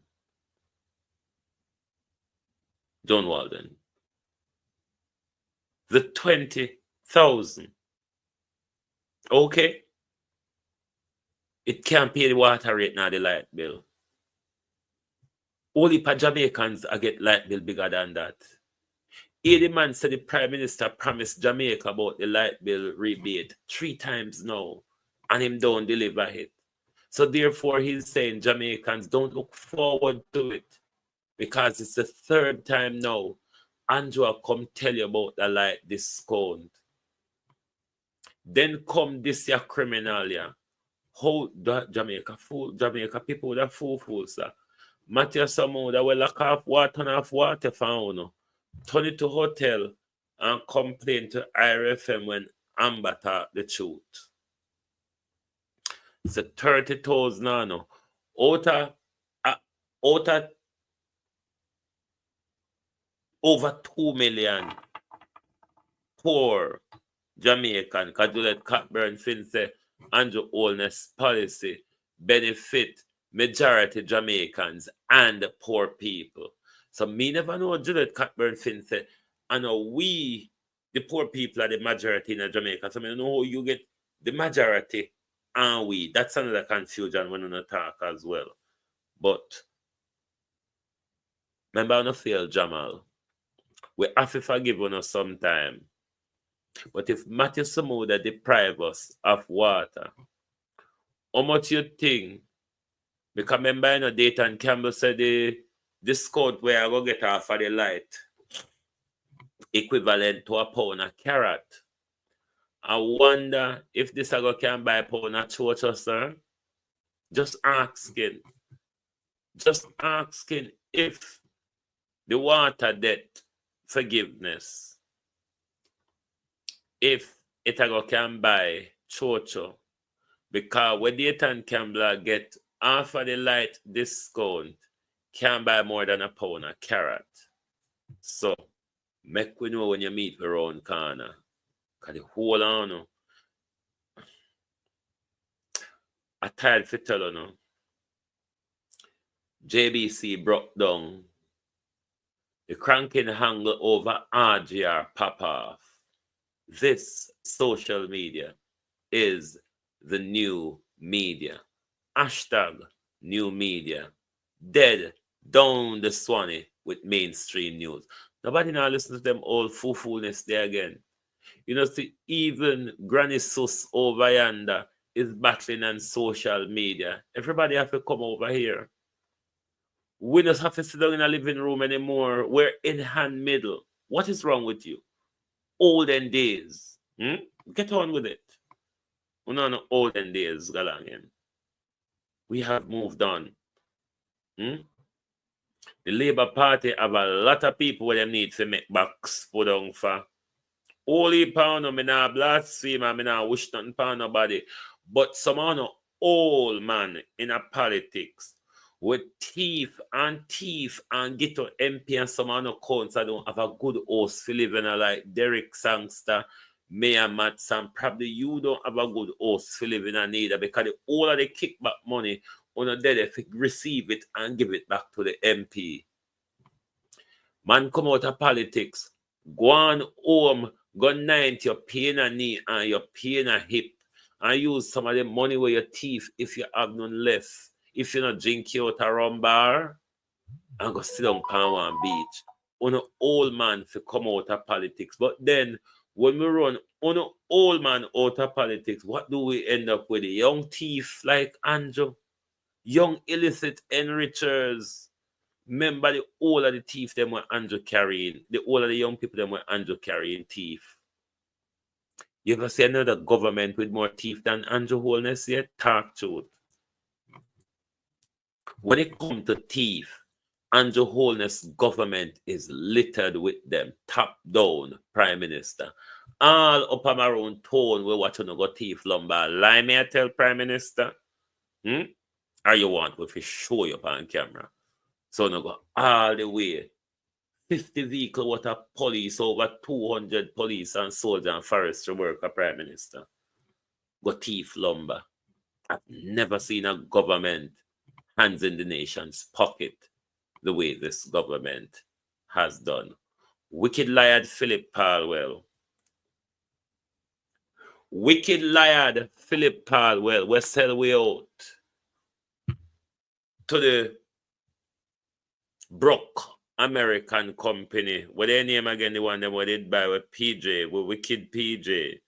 John Walden. The 20,000. Okay. It can't pay the water rate now, the light bill. Only for Jamaicans I get light bill bigger than that. The man said the Prime Minister promised Jamaica about the light bill rebate 3 times now, and him don't deliver it. So therefore, he's saying Jamaicans don't look forward to it because it's the 3rd time now. Andrew come tell you about the light discount. Then come this year criminal, yeah. How that Jamaica people with a fool, sir. Matthew somehow that will lock off water found. Turn it to hotel and complain to IRFM when Amber talk the truth. It's a 30,000 now. Out of over 2 million poor Jamaican, because Juliet Cockburn Finn say Andrew Holness policy benefit majority Jamaicans and poor people. So me never know Juliet Cockburn Finn said, I know we, the poor people, are the majority in Jamaica. So I know how you get the majority and we. That's another confusion when we talk as well. But remember, I don't feel Jamal. We have to forgive us sometime. But if Matthew Samuda deprive us of water, how much you think? Because remember, you know, Dayton Campbell said the discount where I go get off of the light equivalent to £1 a carrot. I wonder if this I can buy £1 a church, sir. Just asking if the water debt forgiveness, if it can buy chocho, because when Dayton Campbell get half of the light discount, can buy more than £1 a carrot. So make we know when you meet around corner. Cause the whole on I tired for tell you, JBC broke down the cranking angle over RGR pop off. This social media is the new media. Hashtag new media. Dead down the Swanee with mainstream news. Nobody now listen to them old foolness there again. You know, see, even Granny Sus over yonder is battling on social media. Everybody have to come over here. We don't have to sit down in a living room anymore. We're in hand middle. What is wrong with you? Olden days. Get on with it. We're not in olden days, Galangen. We have moved on. The Labour Party have a lot of people where they need to make backs put on for. Only pound, me not blaspheme, me not wish nothing for nobody. But some old man in a politics with thief and get to MP and some counts I don't have a good host for living like Derek Sangster, Mayor Matson. Probably you don't have a good host for living neither because all of the kickback money on a dead if receive it and give it back to the MP. Man come out of politics, go on home, go 90, you're paying a knee and you're paying a hip, and use some of the money where your teeth if you have none left. If you not drink you out a rum bar and go sit down on one beach. On an old man to come out of politics. But then when we run on an old man out of politics, what do we end up with? A young thief like Andrew, young illicit enrichers, Remember the all of the thief them were Andrew carrying, the all of the young people them were Andrew carrying thief. You ever see another government with more thief than Andrew Holness yet? Talk truth. When it comes to thief, Andrew Holness government is littered with them, top down prime minister. All up on my own tone, we watch on go thief lumber. Lie me I tell prime minister? Or you want if you show you up on camera? So no go all the way. 50 vehicle what a police, over 200 police and soldier and forestry worker prime minister. Go thief lumber. I've never seen a government hands in the nation's pocket the way this government has done. Wicked liar Philip Powell. Wicked liar Philip Powell. We sell way out to the broke American company. What their name again? The one that we did buy with PJ, with Wicked PJ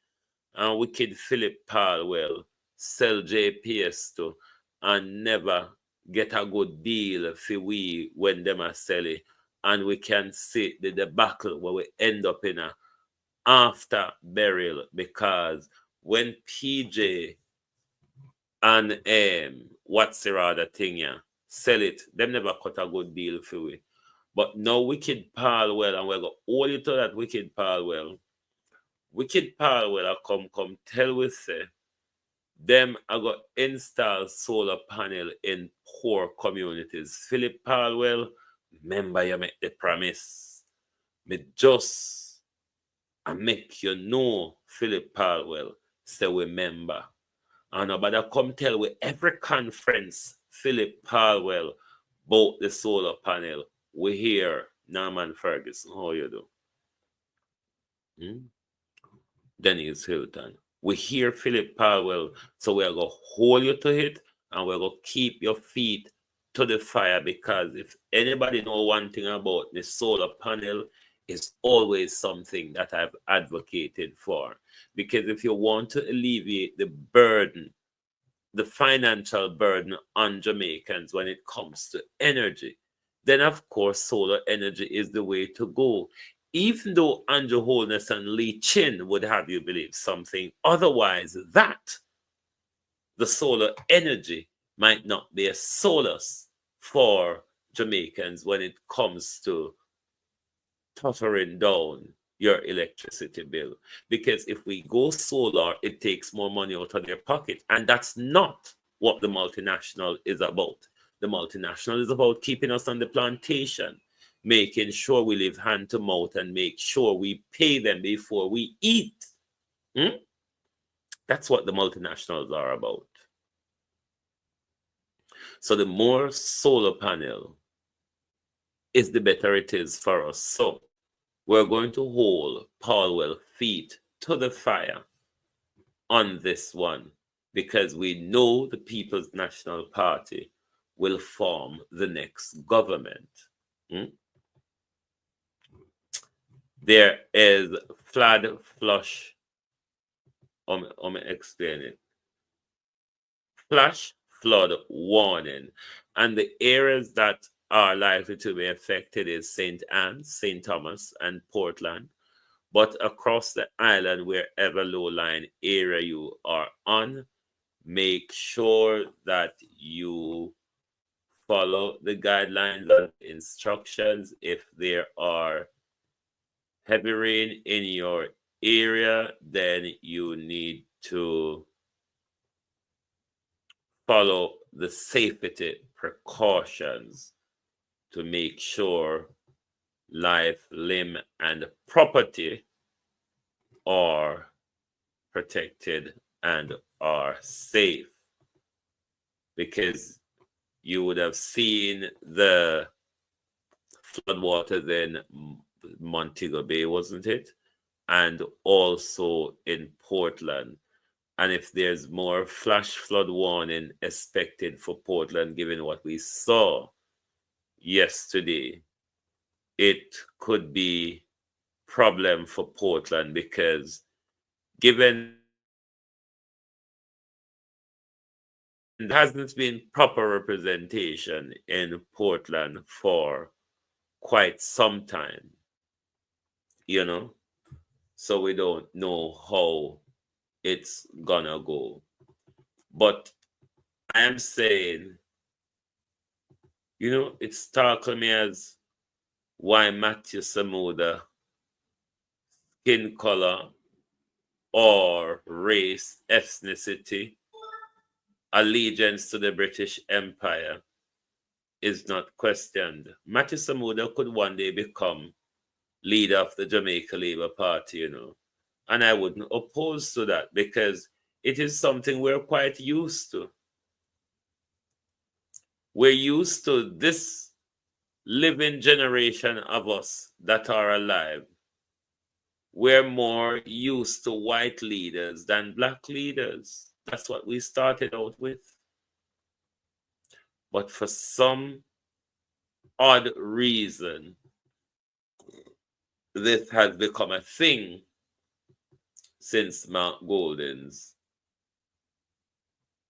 and Wicked Philip Powell sell JPS to and never get a good deal for we when them are selling, and we can see the debacle where we end up in a after burial, because when PJ and what's the other thing sell it, them never cut a good deal for we. But now Wicked Powell, and we're going to hold you to that Wicked Powell. Wicked Powell come tell we say them I got install solar panel in poor communities. Philip Powell, remember you make the promise. Me just I make you know Philip Powell say remember. And nobody come tell we every conference Philip Powell about the solar panel. We hear Norman Ferguson. How you do? Dennis Hilton. We hear Philip Powell, so we're going to hold you to it and we're going to keep your feet to the fire, because if anybody know one thing about the solar panel, it's always something that I've advocated for. Because if you want to alleviate the burden, the financial burden on Jamaicans when it comes to energy, then of course solar energy is the way to go. Even though Andrew Holness and Lee Chin would have you believe something otherwise, that the solar energy might not be a solace for Jamaicans when it comes to tottering down your electricity bill. Because if we go solar, it takes more money out of their pocket. And that's not what the multinational is about. The multinational is about keeping us on the plantation, making sure we live hand to mouth and make sure we pay them before we eat. That's what the multinationals are about. So the more solar panel is, the better it is for us. So we're going to hold Powell feet to the fire on this one, because we know the People's National Party will form the next government. There is flood flush. Let me explain it. Flash flood warning, and the areas that are likely to be affected is St. Anne's, St. Thomas, and Portland. But across the island, wherever low-lying area you are on, make sure that you follow the guidelines and instructions. If there are heavy rain in your area, then you need to follow the safety precautions to make sure life, limb, and property are protected and are safe. Because you would have seen the floodwaters in Montego Bay, wasn't it? And also in Portland. And if there's more flash flood warning expected for Portland, given what we saw yesterday, it could be problem for Portland, because given There hasn't been proper representation in Portland for quite some time, you know, so we don't know how it's gonna go. But I am saying, you know, it startled me as why Matthew Samuda, skin color or race, ethnicity, allegiance to the British Empire is not questioned. Matthew Samuda could one day become leader of the Jamaica Labour Party, you know, and I wouldn't oppose to that because it is something we're quite used to. We're used to this living generation of us that are alive. We're more used to white leaders than black leaders. That's what we started out with. But for some odd reason, this has become a thing since Mark Golden's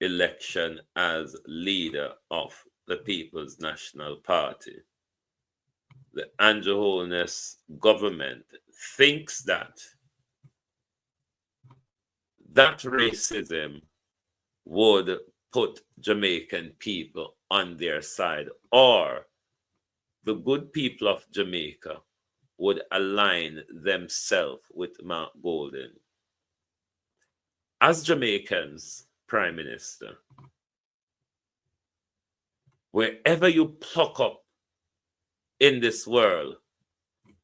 election as leader of the People's National Party. The Andrew Holness government thinks that racism would put Jamaican people on their side, or the good people of Jamaica would align themselves with Mark Golden. As Jamaicans, Prime Minister, wherever you pluck up in this world,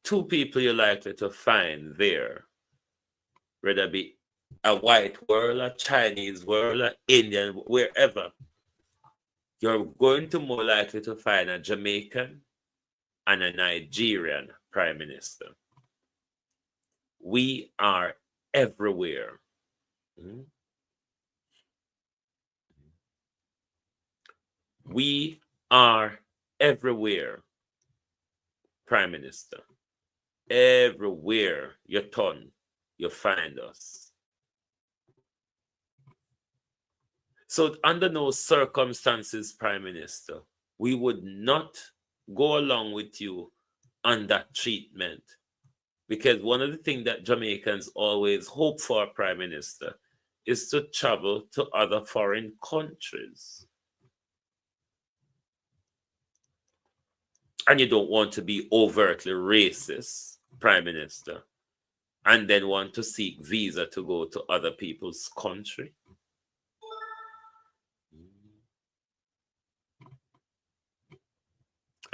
two people you're likely to find there, whether it be a white world, a Chinese world, an Indian, wherever, you're going to more likely to find a Jamaican and a Nigerian Prime Minister. We are everywhere. We are everywhere, Prime Minister. Everywhere you turn, you find us. So under no circumstances, Prime Minister, we would not go along with you on that treatment. Because one of the things that Jamaicans always hope for, Prime Minister, is to travel to other foreign countries. And you don't want to be overtly racist, Prime Minister, and then want to seek visa to go to other people's country.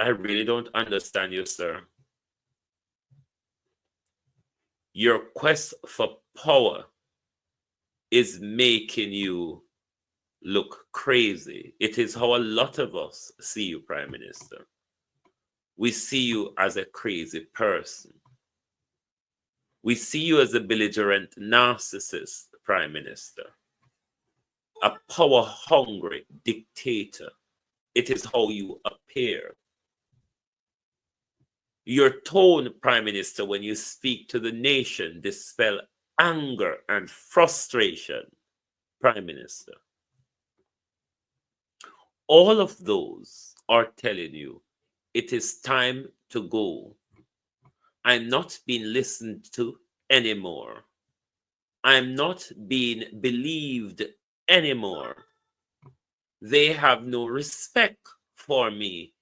I really don't understand you, sir. Your quest for power is making you look crazy. It is how a lot of us see you, Prime Minister. We see you as a crazy person. We see you as a belligerent narcissist, Prime Minister. A power-hungry dictator. It is how you appear. Your tone, Prime Minister, when you speak to the nation, dispel anger and frustration, Prime Minister. All of those are telling you it is time to go. I'm not being listened to anymore. I'm not being believed anymore. They have no respect for me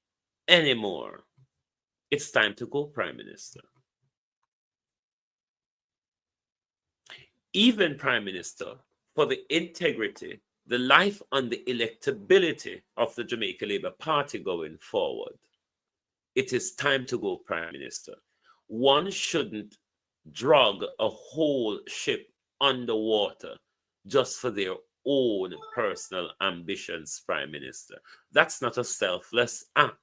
anymore. It's time to go, Prime Minister. Even, Prime Minister, for the integrity, the life and the electability of the Jamaica Labour Party going forward, it is time to go, Prime Minister. One shouldn't drag a whole ship underwater just for their own personal ambitions, Prime Minister. That's not a selfless act.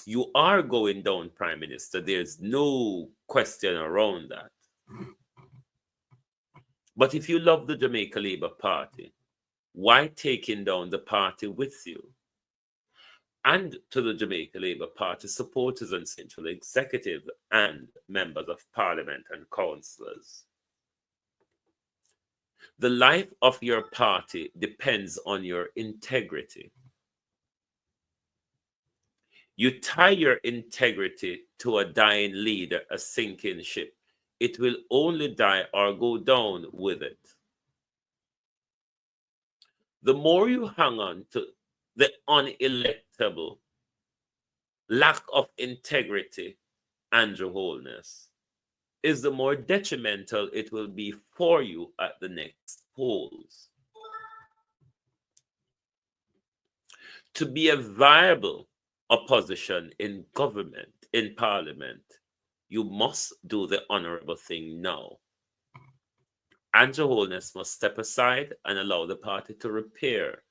You are going down, Prime Minister. There's no question around that. But if you love the Jamaica Labour Party, why taking down the party with you? And to the Jamaica Labour Party supporters and central executive and members of parliament and councillors, The life of your party depends on your integrity. You tie your integrity to a dying leader, a sinking ship. It will only die or go down with it. The more you hang on to the unelectable, lack of integrity and your wholeness, is the more detrimental it will be for you at the next polls. To be a viable opposition in government, in parliament, you must do the honorable thing now. And your wholeness must step aside and allow the party to repair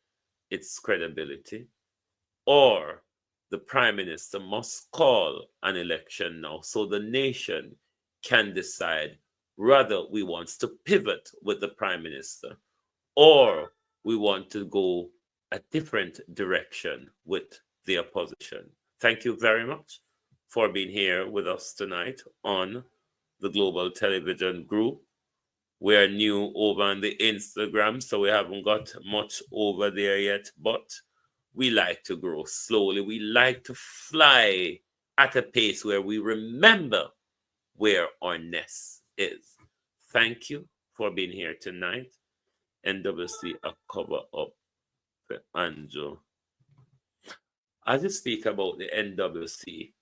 its credibility, or the prime minister must call an election now so the nation can decide whether we want to pivot with the prime minister or we want to go a different direction with the opposition. Thank you very much for being here with us tonight on the Global Television Group. We're new over on the Instagram, so we haven't got much over there yet, but we like to grow slowly. We like to fly at a pace where we remember where our nest is. Thank you for being here tonight. NWC, a cover up for Andrew. As you speak about the NWC,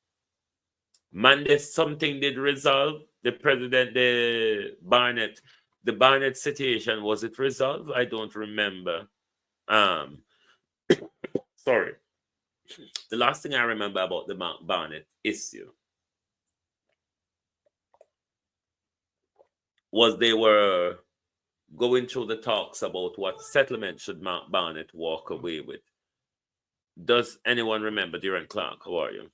Monday something did resolve. The president, the Barnett situation, was it resolved? I don't remember. Sorry. The last thing I remember about the Mark Barnett issue was they were going through the talks about what settlement should Mark Barnett walk away with. Does anyone remember, Darren Clark, how are you?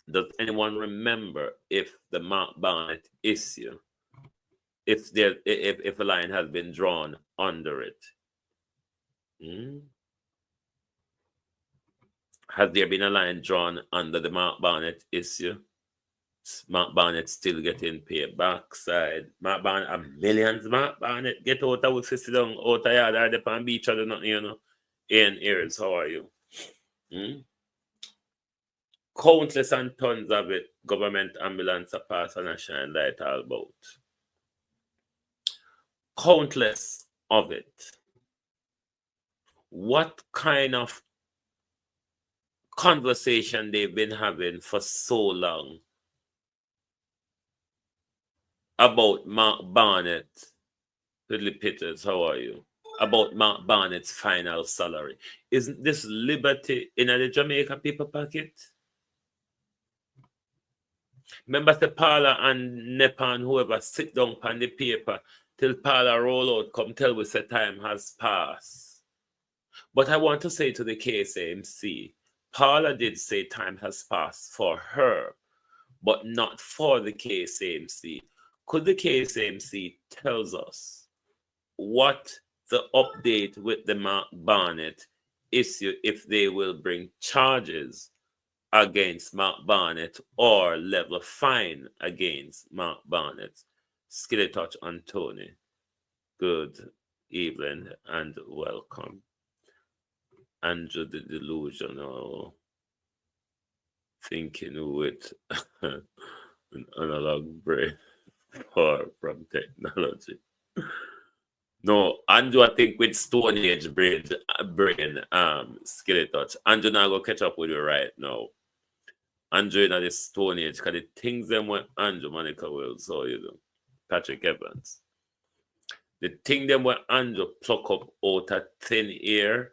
Does anyone remember if the Mark Barnett issue, if a line has been drawn under it? Has there been a line drawn under the Mark Barnett issue? Mark Barnett still getting paid backside. Mark Barnett, millions Mark Barnett get out of with sit down out of yard or the on beach or nothing, you know. Ian Ears, how are you? Countless and tons of it, government ambulance a pass and a shine light all about. Countless of it. What kind of conversation they've been having for so long about Mark Barnett? Fiddly Peters, how are you? About Mark Barnett's final salary. Isn't this liberty in the Jamaica people pocket? Remember the Paula and Nepan, whoever sit down on the paper till Paula roll out, come tell us the time has passed. But I want to say to the KSAMC, Paula did say time has passed for her, but not for the KSAMC. Could the KSAMC tells us what the update with the Mark Barnett issue, if they will bring charges against Mark Barnett or level fine against Mark Barnett? Skilly Touch on Tony. Good evening and welcome. Andrew the Delusional, thinking with an analog brain, far from technology. No, Andrew, I think with Stone Age brain, Skilly Touch. Andrew, now go catch up with you right now. Andrew in the Stone Age, because the things them when Andrew Monica will saw you know, Patrick Evans. The thing them when Andrew pluck up out of thin air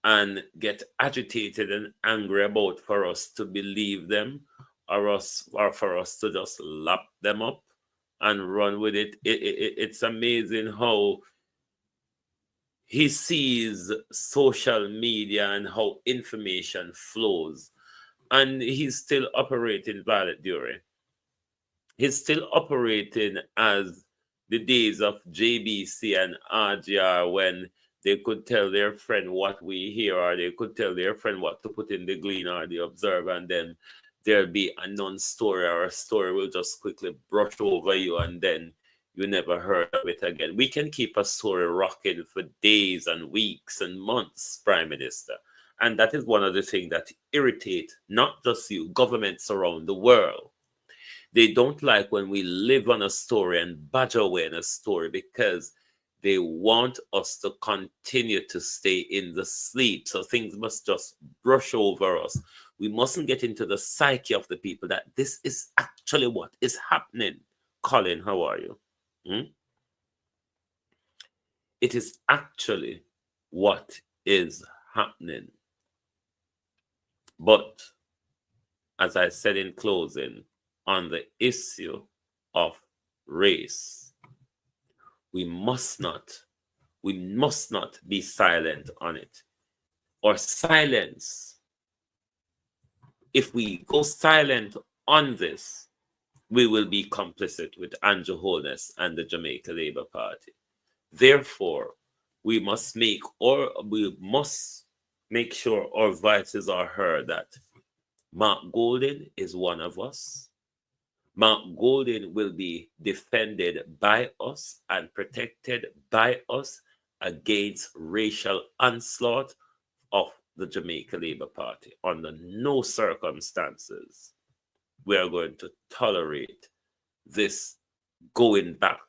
and get agitated and angry about for us to believe them or for us to just lap them up and run with it. It's amazing how he sees social media and how information flows. And he's still operating Violet Dury. He's still operating as the days of JBC and RGR when they could tell their friend what we hear, or they could tell their friend what to put in the Glean or the Observer, and then there'll be a non-story or a story will just quickly brush over you, and then you never heard of it again. We can keep a story rocking for days and weeks and months, Prime Minister. And that is one of the things that irritate not just you, governments around the world. They don't like when we live on a story and badger away in a story because they want us to continue to stay in the sleep. So things must just brush over us. We mustn't get into the psyche of the people that this is actually what is happening. Colin, how are you? It is actually what is happening. But as I said in closing, on the issue of race, we must not be silent on it, or silence. If we go silent on this, we will be complicit with Andrew Holness and the Jamaica Labour Party. Therefore, we must make sure our voices are heard, that Mark Golding is one of us. Mark Golding will be defended by us and protected by us against racial onslaught of the Jamaica Labour Party. Under no circumstances we are going to tolerate this going back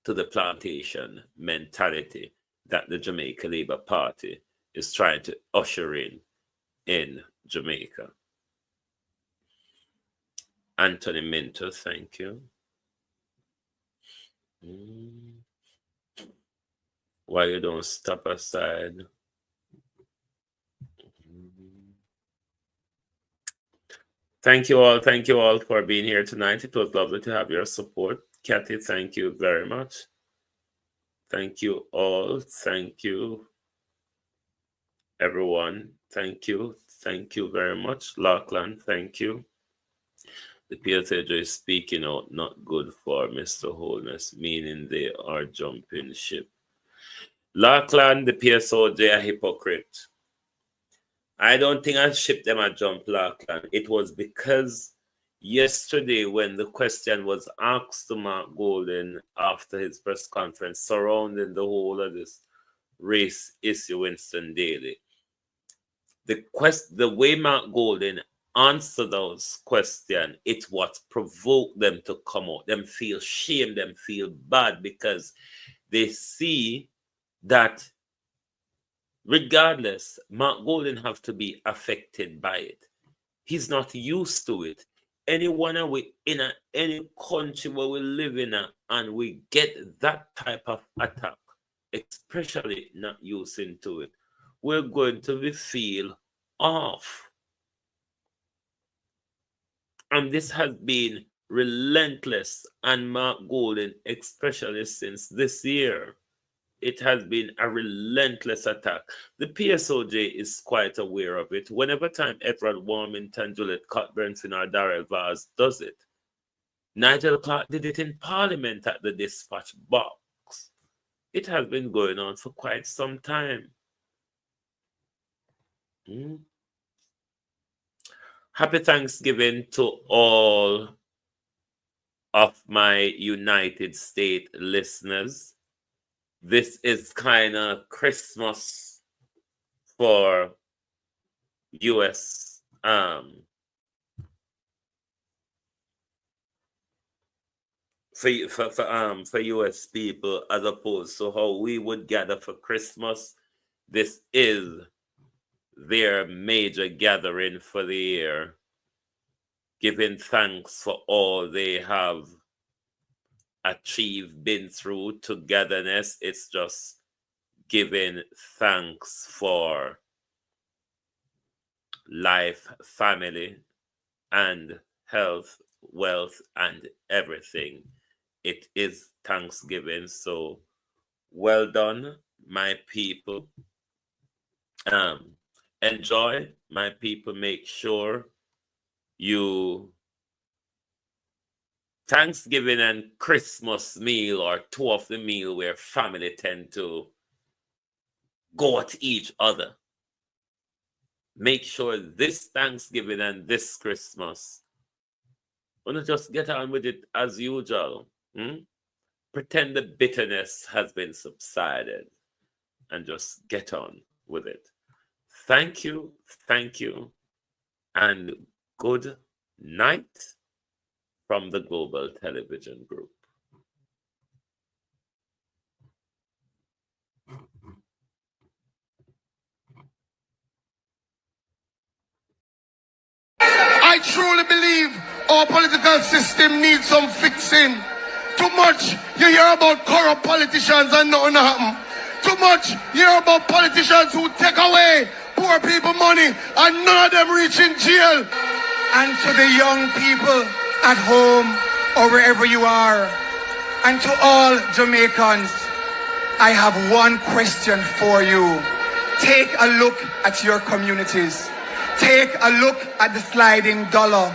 to the plantation mentality that the Jamaica Labour Party is trying to usher in Jamaica. Anthony Minter, thank you. Why you don't step aside? Thank you all for being here tonight. It was lovely to have your support. Kathy, thank you very much. Thank you all. Thank you, everyone. Thank you very much. Lachlan, thank you. The PSAJ is speaking out, not good for Mr. Holness, meaning they are jumping ship. Lachlan, the PSOJ, a hypocrite. I don't think I shipped them a jump, Lachlan. It was because yesterday when the question was asked to Mark Golding after his press conference surrounding the whole of this race issue, Winston Daly, the way Mark Golding answer those questions, it's what provoked them to come out. Them feel shame, them feel bad, because they see that regardless, Mark Golding have to be affected by it. He's not used to it. Anyone in any country where we live in and we get that type of attack, especially not used to it, we're going to feel off. And this has been relentless, and Mark Golding, especially since this year, it has been a relentless attack. The PSOJ is quite aware of it. Whenever time Edward Warmington, Juliet Cockburnson, or Darrell Vaz does it, Nigel Clark did it in Parliament at the dispatch box. It has been going on for quite some time. Happy Thanksgiving to all of my United States listeners. This is kind of Christmas for US for US people, as opposed to how we would gather for Christmas. This is their major gathering for the year, giving thanks for all they have achieved, been through, togetherness. It's just giving thanks for life, family, and health, wealth, and everything. It is Thanksgiving, so well done, my people. Enjoy, my people. Make sure you Thanksgiving and Christmas meal are two of the meal where family tend to go at each other. Make sure this Thanksgiving and this Christmas, want to just get on with it as usual. pretend the bitterness has been subsided and just get on with it. Thank you, and good night from the Global Television Group. I truly believe our political system needs some fixing. Too much you hear about corrupt politicians and nothing happen. Too much you hear about politicians who take away poor people money and none of them reach in jail. And to the young people at home or wherever you are, and to all Jamaicans, I have one question for you. Take a look at your communities. Take a look at the sliding dollar.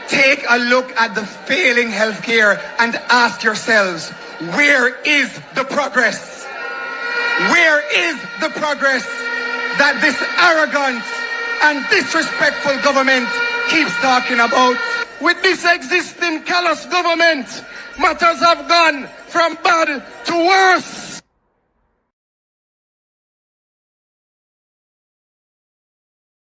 Take a look at the failing healthcare and ask yourselves, where is the progress? Where is the progress that this arrogant and disrespectful government keeps talking about? With this existing callous government, matters have gone from bad to worse.